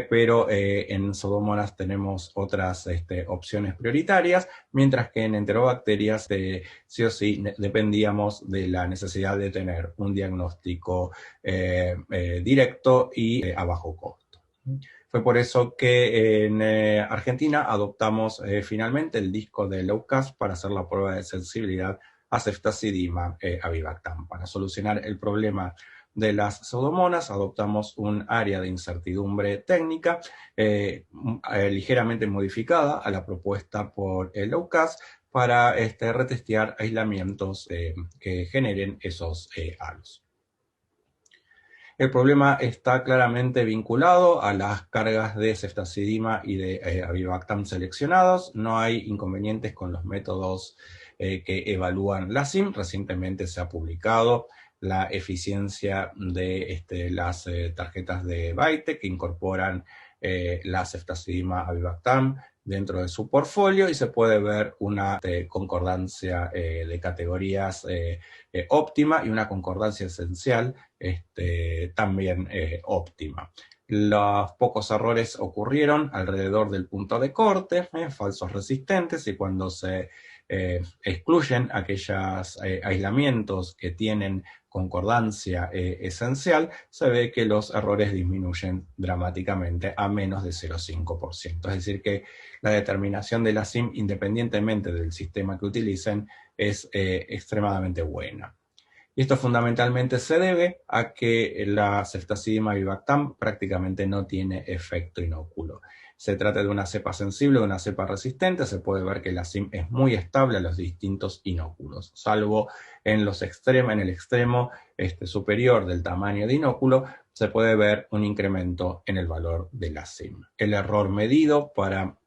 Pero en pseudomonas tenemos otras opciones prioritarias, mientras que en enterobacterias sí o sí dependíamos de la necesidad de tener un diagnóstico directo y a bajo costo. Fue por eso que en Argentina adoptamos finalmente el disco de Leucas para hacer la prueba de sensibilidad a ceftazidima avibactam. Para solucionar el problema de las pseudomonas adoptamos un área de incertidumbre técnica ligeramente modificada a la propuesta por Leucas para retestear aislamientos que generen esos halos. El problema está claramente vinculado a las cargas de ceftazidima y de avibactam seleccionados. No hay inconvenientes con los métodos que evalúan la SIM. Recientemente se ha publicado la eficiencia de las tarjetas de Byte que incorporan la ceftazidima avibactam dentro de su portfolio y se puede ver una concordancia de categorías óptima y una concordancia esencial también óptima. Los pocos errores ocurrieron alrededor del punto de corte, falsos resistentes, y cuando se excluyen aquellos aislamientos que tienen concordancia esencial, se ve que los errores disminuyen dramáticamente a menos de 0,5%. Es decir, que la determinación de la SIM, independientemente del sistema que utilicen, es extremadamente buena. Y esto fundamentalmente se debe a que la ceftazidima avibactam prácticamente no tiene efecto inóculo. Se trata de una cepa sensible, de una cepa resistente. Se puede ver que la SIM es muy estable a los distintos inóculos, salvo en el extremo superior del tamaño de inóculo, se puede ver un incremento en el valor de la SIM. El error medido para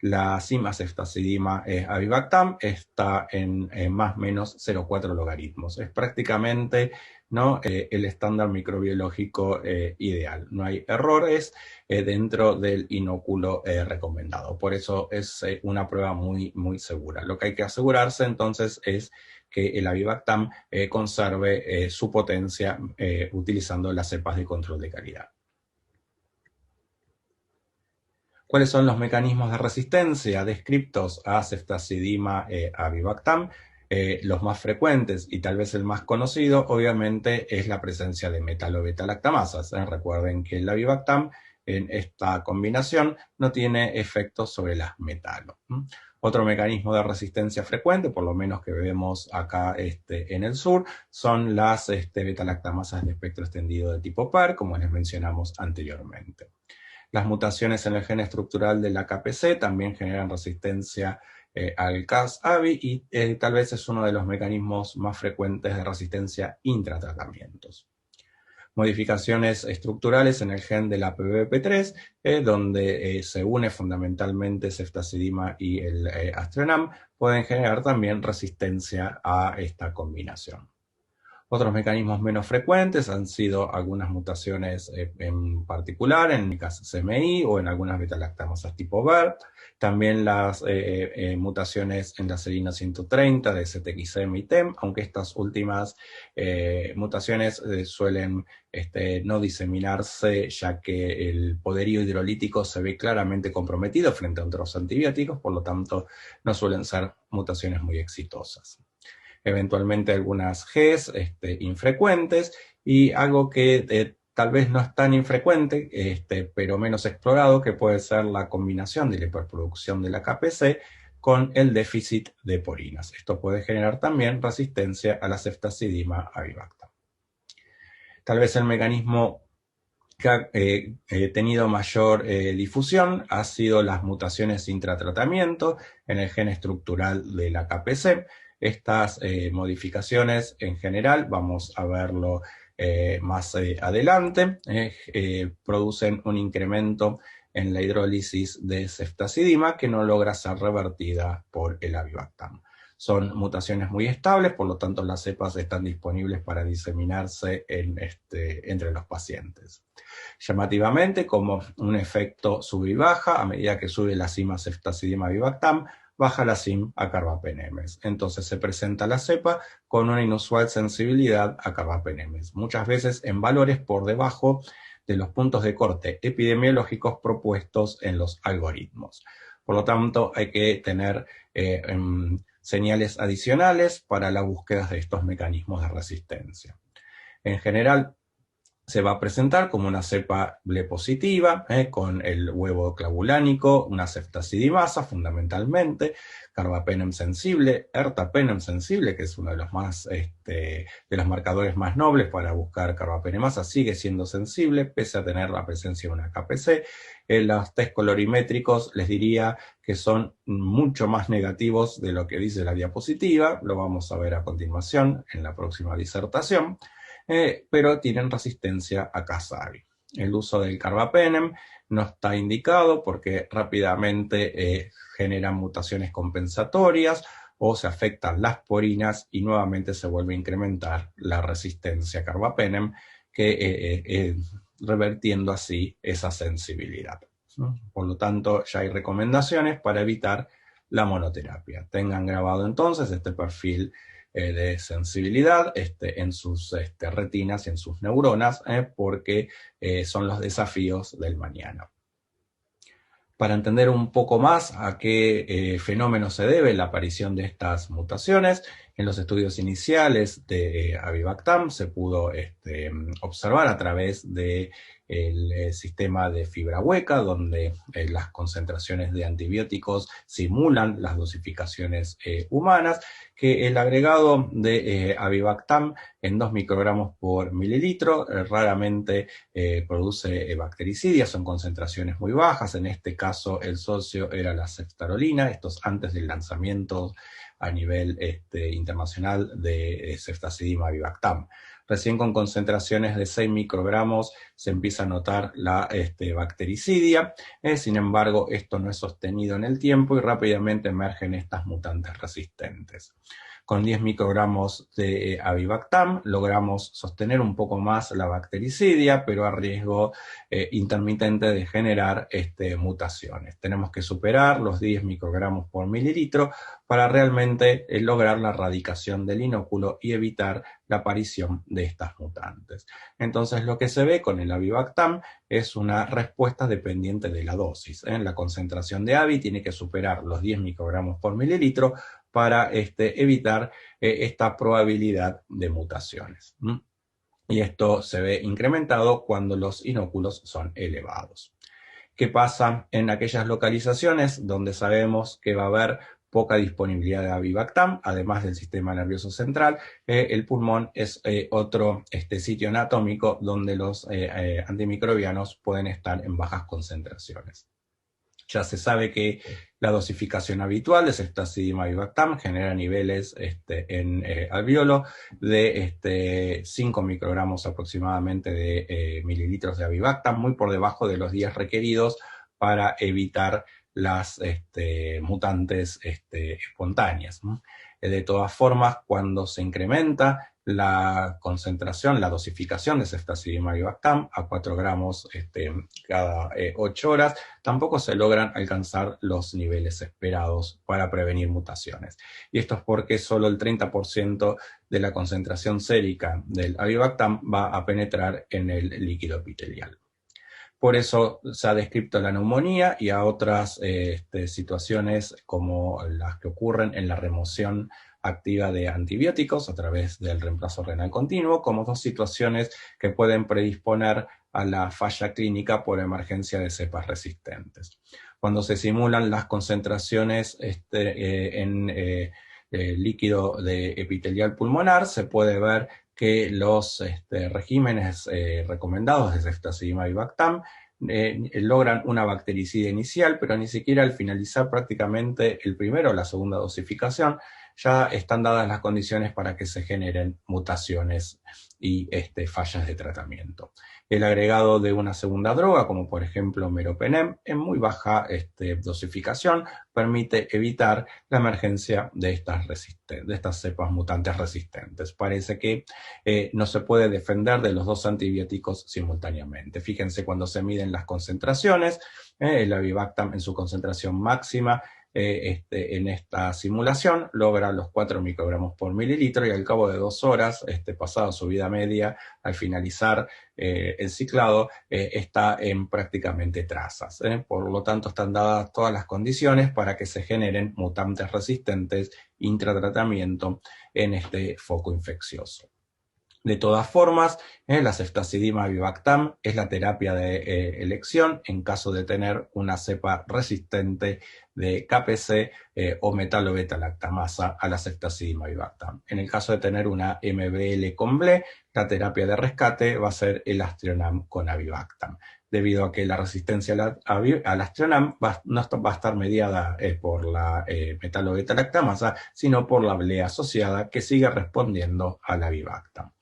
la SIM ceftazidima avibactam está en más o menos 0,4 logaritmos. Es prácticamente el estándar microbiológico ideal. No hay errores dentro del inóculo recomendado. Por eso es una prueba muy, muy segura. Lo que hay que asegurarse entonces es que el avibactam conserve su potencia utilizando las cepas de control de calidad. ¿Cuáles son los mecanismos de resistencia descritos a ceftazidima avibactam? Los más frecuentes y tal vez el más conocido, obviamente, es la presencia de metalo-beta-lactamasas. Recuerden que el avibactam en esta combinación no tiene efectos sobre las metalo. Otro mecanismo de resistencia frecuente, por lo menos que vemos acá en el sur, son las beta-lactamasas de espectro extendido de tipo PAR, como les mencionamos anteriormente. Las mutaciones en el gen estructural de la KPC también generan resistencia al Cas-AVI y tal vez es uno de los mecanismos más frecuentes de resistencia intratratamientos. Modificaciones estructurales en el gen de la PBP3, donde se une fundamentalmente ceftazidima y el Astrenam, pueden generar también resistencia a esta combinación. Otros mecanismos menos frecuentes han sido algunas mutaciones en particular en CMI o en algunas beta-lactamasas tipo BER, también las mutaciones en la serina 130 de CTXM y TEM, aunque estas últimas mutaciones suelen no diseminarse, ya que el poderío hidrolítico se ve claramente comprometido frente a otros antibióticos, por lo tanto no suelen ser mutaciones muy exitosas. Eventualmente algunas Gs infrecuentes y algo que tal vez no es tan infrecuente, pero menos explorado, que puede ser la combinación de la hiperproducción de la KPC con el déficit de porinas. Esto puede generar también resistencia a la ceftazidima avibactam. Tal vez el mecanismo que ha tenido mayor difusión ha sido las mutaciones intratratamiento en el gen estructural de la KPC. Estas modificaciones en general, vamos a verlo más adelante, producen un incremento en la hidrólisis de ceftazidima que no logra ser revertida por el avibactam. Son mutaciones muy estables, por lo tanto las cepas están disponibles para diseminarse entre los pacientes. Llamativamente, como un efecto sube y baja, a medida que sube la CIM a ceftazidima avibactam, baja la CIM a carbapenemes. Entonces se presenta la cepa con una inusual sensibilidad a carbapenemes, muchas veces en valores por debajo de los puntos de corte epidemiológicos propuestos en los algoritmos. Por lo tanto, hay que tener señales adicionales para la búsqueda de estos mecanismos de resistencia. En general, se va a presentar como una cepa Ble positiva, con el huevo clavulánico, una ceftazidimasa fundamentalmente, carbapenem sensible, ertapenem sensible, que es uno de los marcadores más nobles para buscar carbapenemasa, sigue siendo sensible, pese a tener la presencia de una KPC. Los test colorimétricos les diría que son mucho más negativos de lo que dice la diapositiva, lo vamos a ver a continuación en la próxima disertación. Pero tienen resistencia a Casabi. El uso del carbapenem no está indicado porque rápidamente generan mutaciones compensatorias o se afectan las porinas y nuevamente se vuelve a incrementar la resistencia a carbapenem, revertiendo así esa sensibilidad. Por lo tanto, ya hay recomendaciones para evitar la monoterapia. Tengan grabado entonces este perfil de sensibilidad en sus retinas y en sus neuronas, porque son los desafíos del mañana. Para entender un poco más a qué fenómeno se debe la aparición de estas mutaciones, en los estudios iniciales de avibactam se pudo observar a través del sistema de fibra hueca, donde las concentraciones de antibióticos simulan las dosificaciones humanas, que el agregado de avibactam en 2 microgramos por mililitro raramente produce bactericidia, son concentraciones muy bajas. En este caso el socio era la ceftarolina, estos antes del lanzamiento a nivel internacional de ceftazidima avibactam. Recién con concentraciones de 6 microgramos se empieza a notar la bactericidia, sin embargo esto no es sostenido en el tiempo y rápidamente emergen estas mutantes resistentes. Con 10 microgramos de avibactam logramos sostener un poco más la bactericidia, pero a riesgo intermitente de generar mutaciones. Tenemos que superar los 10 microgramos por mililitro para realmente lograr la erradicación del inóculo y evitar la aparición de estas mutantes. Entonces lo que se ve con el avibactam es una respuesta dependiente de la dosis. La concentración de avi tiene que superar los 10 microgramos por mililitro para evitar esta probabilidad de mutaciones. Y esto se ve incrementado cuando los inóculos son elevados. ¿Qué pasa en aquellas localizaciones donde sabemos que va a haber poca disponibilidad de avibactam, además del sistema nervioso central? El pulmón es otro sitio anatómico donde los antimicrobianos pueden estar en bajas concentraciones. Ya se sabe que la dosificación habitual de ceftazidima avibactam genera niveles en alveolo de 5 microgramos aproximadamente de mililitros de avibactam, muy por debajo de los 10 requeridos para evitar las mutantes espontáneas, ¿no? De todas formas, cuando se incrementa la concentración, la dosificación de ceftazidima avibactam a 4 gramos cada 8 horas, tampoco se logran alcanzar los niveles esperados para prevenir mutaciones. Y esto es porque solo el 30% de la concentración sérica del avibactam va a penetrar en el líquido epitelial. Por eso se ha descrito la neumonía y a otras situaciones como las que ocurren en la remoción activa de antibióticos a través del reemplazo renal continuo, como dos situaciones que pueden predisponer a la falla clínica por emergencia de cepas resistentes. Cuando se simulan las concentraciones en líquido de epitelial pulmonar, se puede ver que los regímenes recomendados de ceftazidima avibactam logran una bactericidia inicial, pero ni siquiera al finalizar prácticamente el primero o la segunda dosificación ya están dadas las condiciones para que se generen mutaciones y fallas de tratamiento. El agregado de una segunda droga, como por ejemplo meropenem, en muy baja dosificación, permite evitar la emergencia de estas cepas mutantes resistentes. Parece que no se puede defender de los dos antibióticos simultáneamente. Fíjense cuando se miden las concentraciones, el Avibactam en su concentración máxima en esta simulación logra los 4 microgramos por mililitro y al cabo de 2 horas, pasada su vida media, al finalizar el ciclado, está en prácticamente trazas. Por lo tanto, están dadas todas las condiciones para que se generen mutantes resistentes intratratamiento en este foco infeccioso. De todas formas, la ceftazidima avibactam es la terapia de elección en caso de tener una cepa resistente de KPC o metalobeta-lactamasa a la ceftazidima avibactam. En el caso de tener una MBL con BLE, la terapia de rescate va a ser el Astrionam con avibactam, debido a que la resistencia al Astrionam no va a estar mediada por la metalobeta-lactamasa, sino por la BLE asociada que sigue respondiendo al avibactam,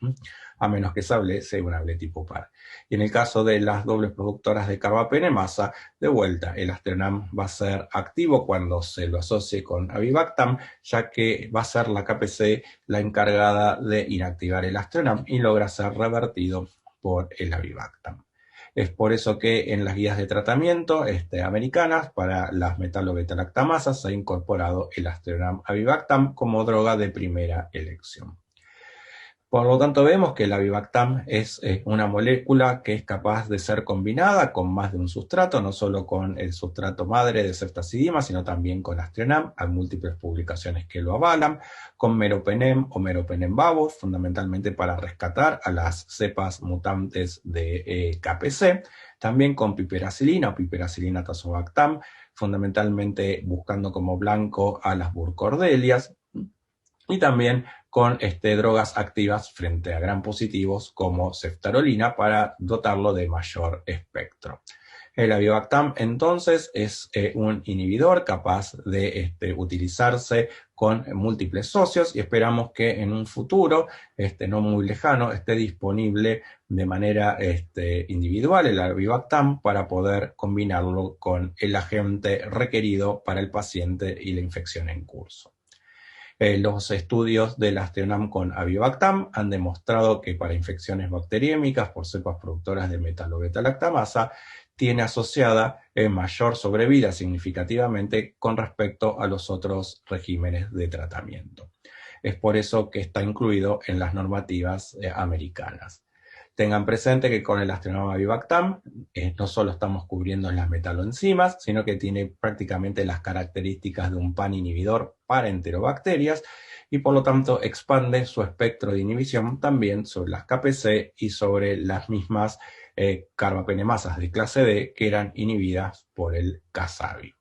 a menos que esa BLE sea una BLE tipo par. Y en el caso de las dobles productoras de carbapenemasa, de vuelta, el Astrionam va a ser activo cuando se lo asocie con avibactam, ya que va a ser la KPC la encargada de inactivar el Astrionam y logra ser revertido por el avibactam. Es por eso que en las guías de tratamiento americanas para las metalobeta-lactamasas se ha incorporado el Astrionam avibactam como droga de primera elección. Por lo tanto, vemos que el avibactam es una molécula que es capaz de ser combinada con más de un sustrato, no solo con el sustrato madre de ceftazidima, sino también con Astrionam. Hay múltiples publicaciones que lo avalan, con meropenem o meropenem babo, fundamentalmente para rescatar a las cepas mutantes de KPC, también con piperacilina o piperacilina tazobactam, fundamentalmente buscando como blanco a las burcordelias, y también con drogas activas frente a gram positivos como ceftarolina para dotarlo de mayor espectro. El avibactam entonces es un inhibidor capaz de utilizarse con múltiples socios y esperamos que en un futuro no muy lejano esté disponible de manera individual el avibactam para poder combinarlo con el agente requerido para el paciente y la infección en curso. Los estudios del Astrionam con avibactam han demostrado que para infecciones bacteriémicas por cepas productoras de metalobeta-lactamasa tiene asociada mayor sobrevida significativamente con respecto a los otros regímenes de tratamiento. Es por eso que está incluido en las normativas americanas. Tengan presente que con el Astrionam avibactam no solo estamos cubriendo las metaloenzimas, sino que tiene prácticamente las características de un pan inhibidor para enterobacterias y por lo tanto expande su espectro de inhibición también sobre las KPC y sobre las mismas carbapenemasas de clase D que eran inhibidas por el Casabi.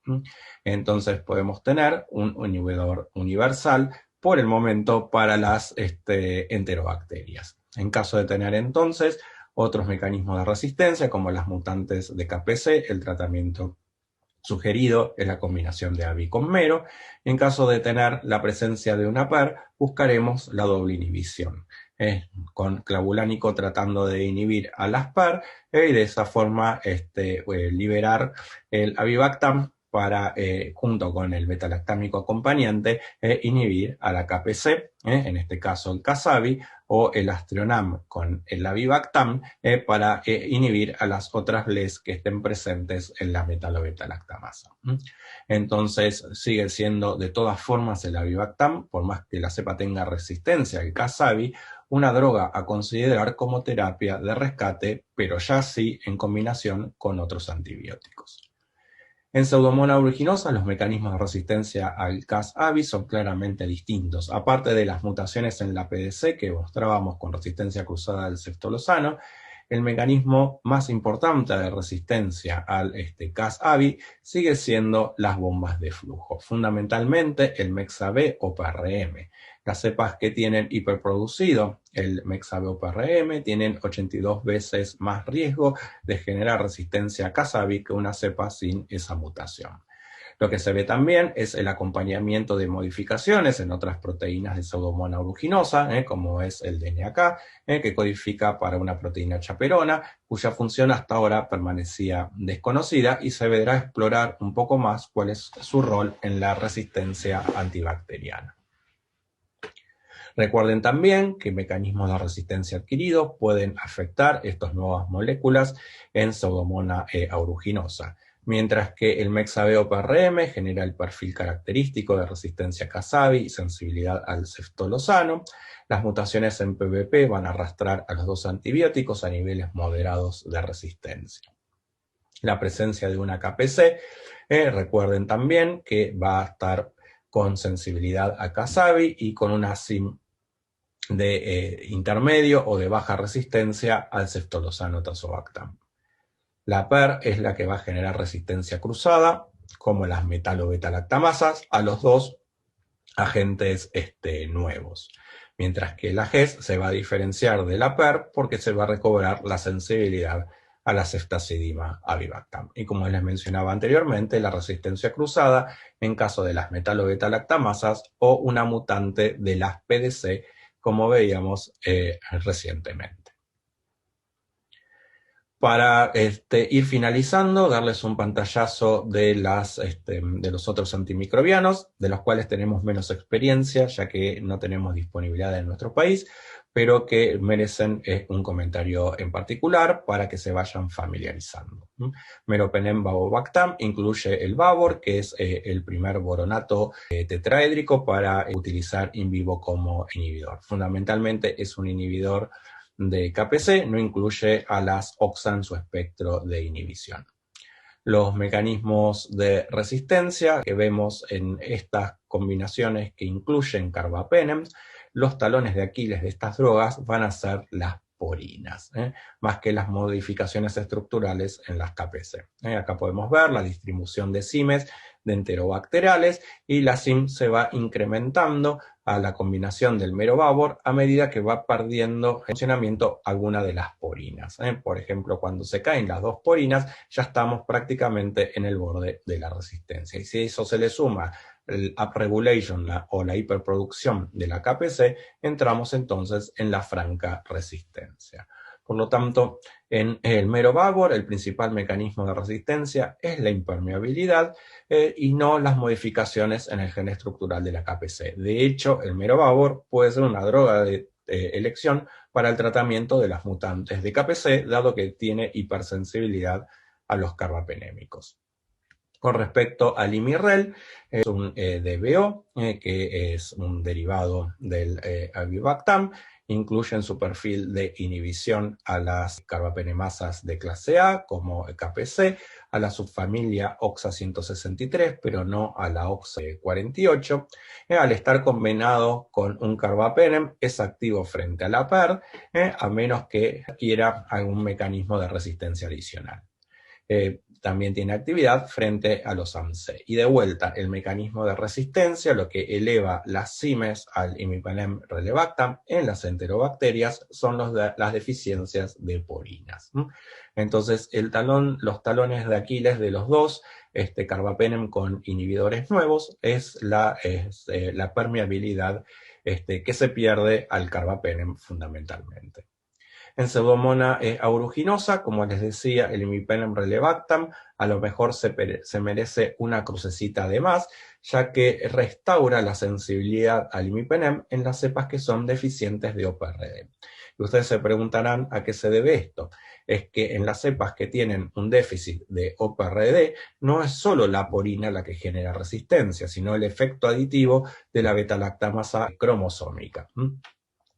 Entonces podemos tener un inhibidor universal por el momento para las enterobacterias. En caso de tener entonces otros mecanismos de resistencia como las mutantes de KPC, el tratamiento sugerido es la combinación de AVI con mero. En caso de tener la presencia de una PER, buscaremos la doble inhibición, con clavulánico tratando de inhibir a las PER y de esa forma liberar el avibactam para, junto con el beta-lactámico acompañante, inhibir a la KPC, en este caso el Casabi, o el Astrionam con el avibactam, para inhibir a las otras BLEs que estén presentes en la metalobeta-lactamasa. Entonces sigue siendo de todas formas el avibactam, por más que la cepa tenga resistencia al Casabi, una droga a considerar como terapia de rescate, pero ya sí en combinación con otros antibióticos. En Pseudomonas aeruginosa, los mecanismos de resistencia al Cas-AVI son claramente distintos. Aparte de las mutaciones en la PDC que mostrábamos con resistencia cruzada del ceftolozano, el mecanismo más importante de resistencia al Cas-AVI sigue siendo las bombas de flujo, fundamentalmente el MexA-B o PRM. Las cepas que tienen hiperproducido el MexA-B o PRM tienen 82 veces más riesgo de generar resistencia a Casabi que una cepa sin esa mutación. Lo que se ve también es el acompañamiento de modificaciones en otras proteínas de Pseudomonas aeruginosa, como es el DNAK, que codifica para una proteína chaperona, cuya función hasta ahora permanecía desconocida y se deberá explorar un poco más cuál es su rol en la resistencia antibacteriana. Recuerden también que mecanismos de resistencia adquiridos pueden afectar estas nuevas moléculas en Pseudomonas aeruginosa. Mientras que el MexAB-PRM genera el perfil característico de resistencia a Casabi y sensibilidad al ceftolozano, las mutaciones en PBP van a arrastrar a los dos antibióticos a niveles moderados de resistencia. La presencia de una KPC, recuerden también que va a estar con sensibilidad a Casabi y con una SIM de intermedio o de baja resistencia al ceftolozano tazobactam. La PER es la que va a generar resistencia cruzada, como las metalo-beta-lactamasas, a los dos agentes nuevos. Mientras que la GES se va a diferenciar de la PER porque se va a recobrar la sensibilidad a la ceftazidima avibactam. Y como les mencionaba anteriormente, la resistencia cruzada en caso de las metalo-beta-lactamasas o una mutante de las PDC, como veíamos recientemente. Para ir finalizando, darles un pantallazo de los otros antimicrobianos, de los cuales tenemos menos experiencia, ya que no tenemos disponibilidad en nuestro país, pero que merecen un comentario en particular para que se vayan familiarizando. Meropenem-Babobactam incluye el Babor, que es el primer boronato tetraédrico para utilizar in vivo como inhibidor. Fundamentalmente es un inhibidor de KPC, no incluye a las OXA en su espectro de inhibición. Los mecanismos de resistencia que vemos en estas combinaciones que incluyen carbapenem, los talones de Aquiles de estas drogas van a ser las porinas, más que las modificaciones estructurales en las KPC. Acá podemos ver la distribución de CIMes de enterobacteriales y la CIM se va incrementando a la combinación del mero Babor a medida que va perdiendo funcionamiento alguna de las porinas. Por ejemplo, cuando se caen las dos porinas, ya estamos prácticamente en el borde de la resistencia. Y si eso se le suma el upregulation o la hiperproducción de la KPC, entramos entonces en la franca resistencia. Por lo tanto, en el mero Babor, el principal mecanismo de resistencia es la impermeabilidad y no las modificaciones en el gen estructural de la KPC. De hecho, el mero Babor puede ser una droga de elección para el tratamiento de las mutantes de KPC, dado que tiene hipersensibilidad a los carbapenémicos. Con respecto al Imirrel, es un DBO, que es un derivado del avibactam, incluye en su perfil de inhibición a las carbapenemasas de clase A, como KPC, a la subfamilia OXA 163, pero no a la OXA 48. Al estar combinado con un carbapenem, es activo frente a la PER, a menos que adquiera algún mecanismo de resistencia adicional. También tiene actividad frente a los AMC. Y de vuelta, el mecanismo de resistencia, lo que eleva las CIMes al imipenem-relebactam en las enterobacterias, son las deficiencias de porinas. Entonces, los talones de Aquiles de los dos, carbapenem con inhibidores nuevos, es la permeabilidad que se pierde al carbapenem fundamentalmente. En Pseudomonas aeruginosa, como les decía, el imipenem-relebactam a lo mejor se merece una crucecita de más, ya que restaura la sensibilidad al imipenem en las cepas que son deficientes de OPRD. Y ustedes se preguntarán a qué se debe esto. Es que en las cepas que tienen un déficit de OPRD, no es solo la porina la que genera resistencia, sino el efecto aditivo de la beta-lactamasa cromosómica,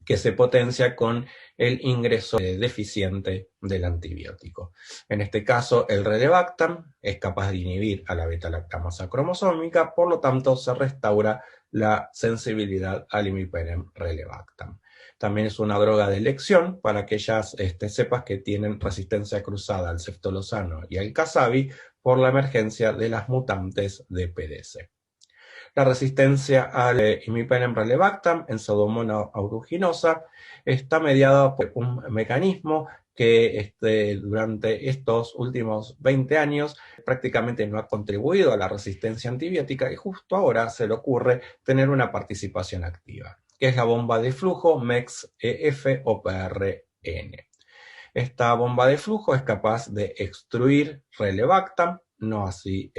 que se potencia con el ingreso deficiente del antibiótico. En este caso, el relebactam es capaz de inhibir a la beta-lactamasa cromosómica, por lo tanto se restaura la sensibilidad al imipenem-relebactam. También es una droga de elección para aquellas cepas que tienen resistencia cruzada al ceftolozano y al Casabi por la emergencia de las mutantes de PDC. La resistencia al imipenem-relebactam en Pseudomonas aeruginosa está mediada por un mecanismo que durante estos últimos 20 años prácticamente no ha contribuido a la resistencia antibiótica y justo ahora se le ocurre tener una participación activa, que es la bomba de flujo MEX-EF o PRN. Esta bomba de flujo es capaz de extruir relebactam, no así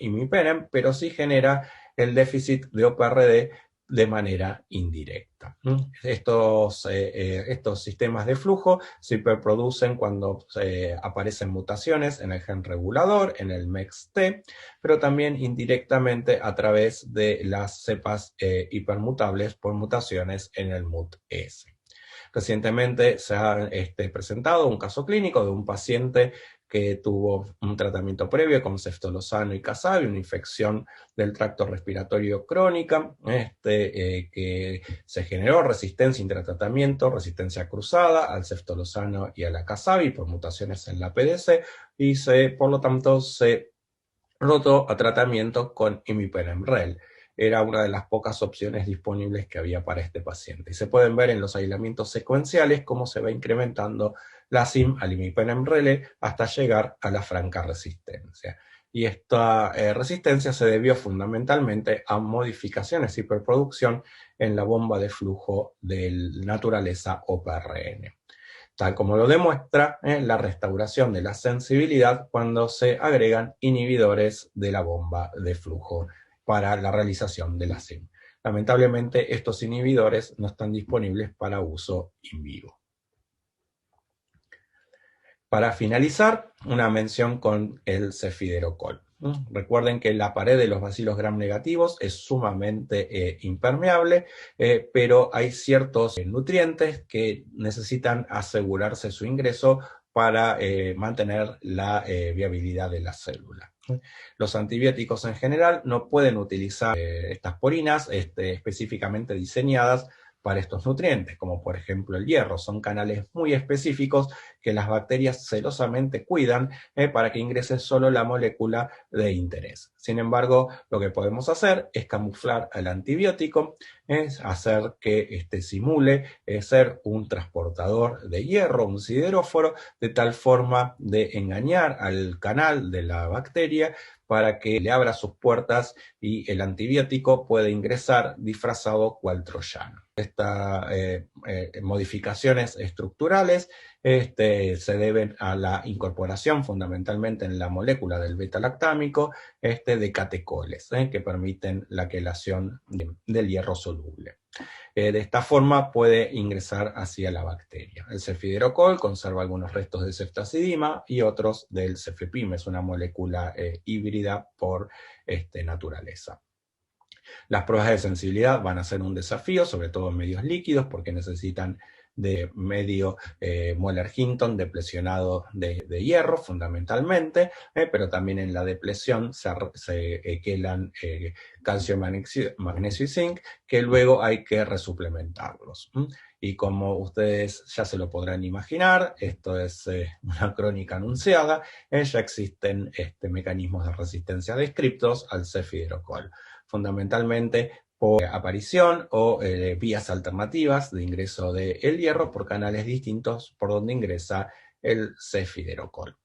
imipenem, pero sí genera el déficit de OPRD de manera indirecta. Estos sistemas de flujo se hiperproducen cuando aparecen mutaciones en el gen regulador, en el MEX-T, pero también indirectamente a través de las cepas hipermutables por mutaciones en el MUT-S. Recientemente se ha presentado un caso clínico de un paciente que tuvo un tratamiento previo con ceftolozano y casabi, una infección del tracto respiratorio crónica, que se generó resistencia intratratamiento, resistencia cruzada al ceftolozano y a la casabi por mutaciones en la PDC, y por lo tanto se rotó a tratamiento con imipenem-rel. Era una de las pocas opciones disponibles que había para este paciente. Y se pueden ver en los aislamientos secuenciales cómo se va incrementando la SIM al imipenem-rel hasta llegar a la franca resistencia. Y esta resistencia se debió fundamentalmente a modificaciones y hiperproducción en la bomba de flujo de naturaleza OPRN, tal como lo demuestra la restauración de la sensibilidad cuando se agregan inhibidores de la bomba de flujo para la realización de la SIM. Lamentablemente, estos inhibidores no están disponibles para uso in vivo. Para finalizar, una mención con el cefiderocol. Recuerden que la pared de los bacilos gram negativos es sumamente impermeable, pero hay ciertos nutrientes que necesitan asegurarse su ingreso para mantener la viabilidad de la célula. Los antibióticos en general no pueden utilizar estas porinas específicamente diseñadas para estos nutrientes, como por ejemplo el hierro. Son canales muy específicos que las bacterias celosamente cuidan para que ingrese solo la molécula de interés. Sin embargo, lo que podemos hacer es camuflar al antibiótico, es hacer que simule ser un transportador de hierro, un sideróforo, de tal forma de engañar al canal de la bacteria para que le abra sus puertas y el antibiótico puede ingresar disfrazado cual troyano. Estas modificaciones estructurales se deben a la incorporación fundamentalmente en la molécula del beta-lactámico de catecoles que permiten la quelación del hierro soluble. De esta forma puede ingresar hacia la bacteria. El cefiderocol conserva algunos restos de ceftazidima y otros del cefepime, es una molécula híbrida por naturaleza. Las pruebas de sensibilidad van a ser un desafío, sobre todo en medios líquidos, porque necesitan de medio Moeller-Hinton deplesionado de hierro, fundamentalmente, pero también en la depresión se quelan calcio, magnesio y zinc, que luego hay que resuplementarlos. Y como ustedes ya se lo podrán imaginar, esto es una crónica anunciada, ya existen mecanismos de resistencia descriptos al cefiderocol, fundamentalmente por aparición o vías alternativas de ingreso del hierro por canales distintos por donde ingresa el cefiderocol.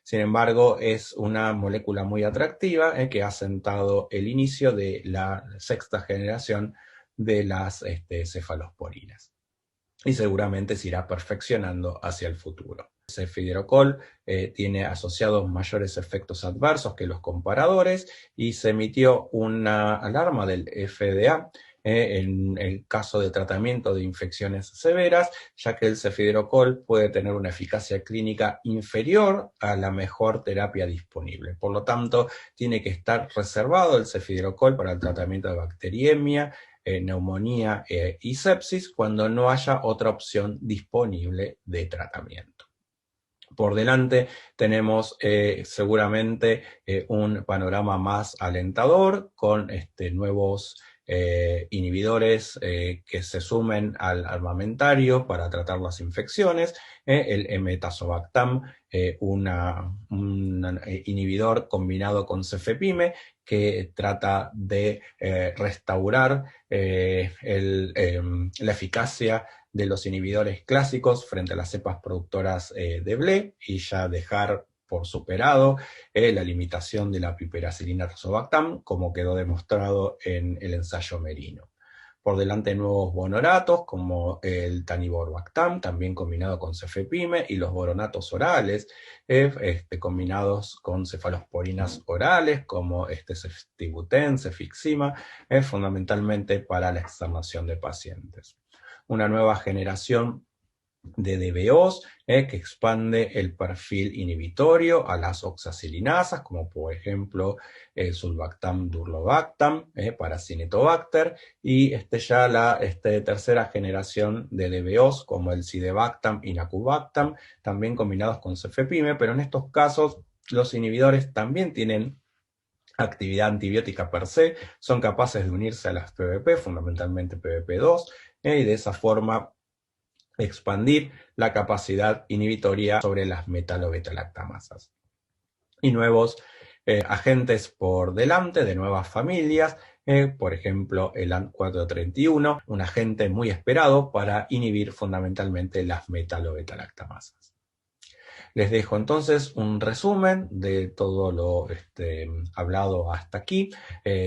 Sin embargo, es una molécula muy atractiva que ha sentado el inicio de la sexta generación de las cefalosporinas. Y seguramente se irá perfeccionando hacia el futuro. El cefiderocol tiene asociados mayores efectos adversos que los comparadores y se emitió una alarma del FDA en el caso de tratamiento de infecciones severas, ya que el cefiderocol puede tener una eficacia clínica inferior a la mejor terapia disponible. Por lo tanto, tiene que estar reservado el cefiderocol para el tratamiento de bacteriemia, neumonía y sepsis cuando no haya otra opción disponible de tratamiento. Por delante tenemos seguramente un panorama más alentador con nuevos inhibidores que se sumen al armamentario para tratar las infecciones, el emetazobactam, un inhibidor combinado con cefepime que trata de restaurar la eficacia de los inhibidores clásicos frente a las cepas productoras de BLE y ya dejar por superado la limitación de la piperacilina tazobactam, como quedó demostrado en el ensayo Merino. Por delante nuevos bonoratos como el taniborbactam, también combinado con cefepime, y los boronatos orales, combinados con cefalosporinas orales como ceftibuten, cefixima, fundamentalmente para la externación de pacientes. Una nueva generación de DBOs que expande el perfil inhibitorio a las oxacilinasas, como por ejemplo el sulbactam durlobactam para Cinetobacter, y ya la tercera generación de DBOs como el Cidebactam y Nacubactam, también combinados con cefepime, pero en estos casos los inhibidores también tienen actividad antibiótica per se, son capaces de unirse a las PBP, fundamentalmente PBP2, y de esa forma expandir la capacidad inhibitoria sobre las metalo-beta-lactamasas. Y nuevos agentes por delante de nuevas familias, por ejemplo el ANT431, un agente muy esperado para inhibir fundamentalmente las metalo-beta-lactamasas. Les dejo entonces un resumen de todo lo hablado hasta aquí.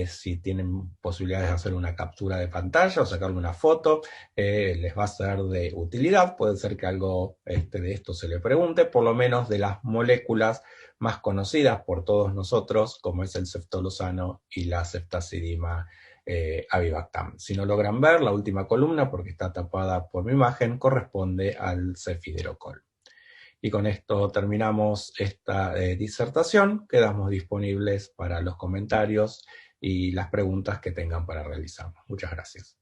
Si tienen posibilidades de hacer una captura de pantalla o sacarle una foto, les va a ser de utilidad. Puede ser que algo de esto se le pregunte, por lo menos de las moléculas más conocidas por todos nosotros, como es el ceftolozano y la ceftazidima avibactam. Si no logran ver la última columna, porque está tapada por mi imagen, corresponde al cefiderocol. Y con esto terminamos esta disertación. Quedamos disponibles para los comentarios y las preguntas que tengan para realizar. Muchas gracias.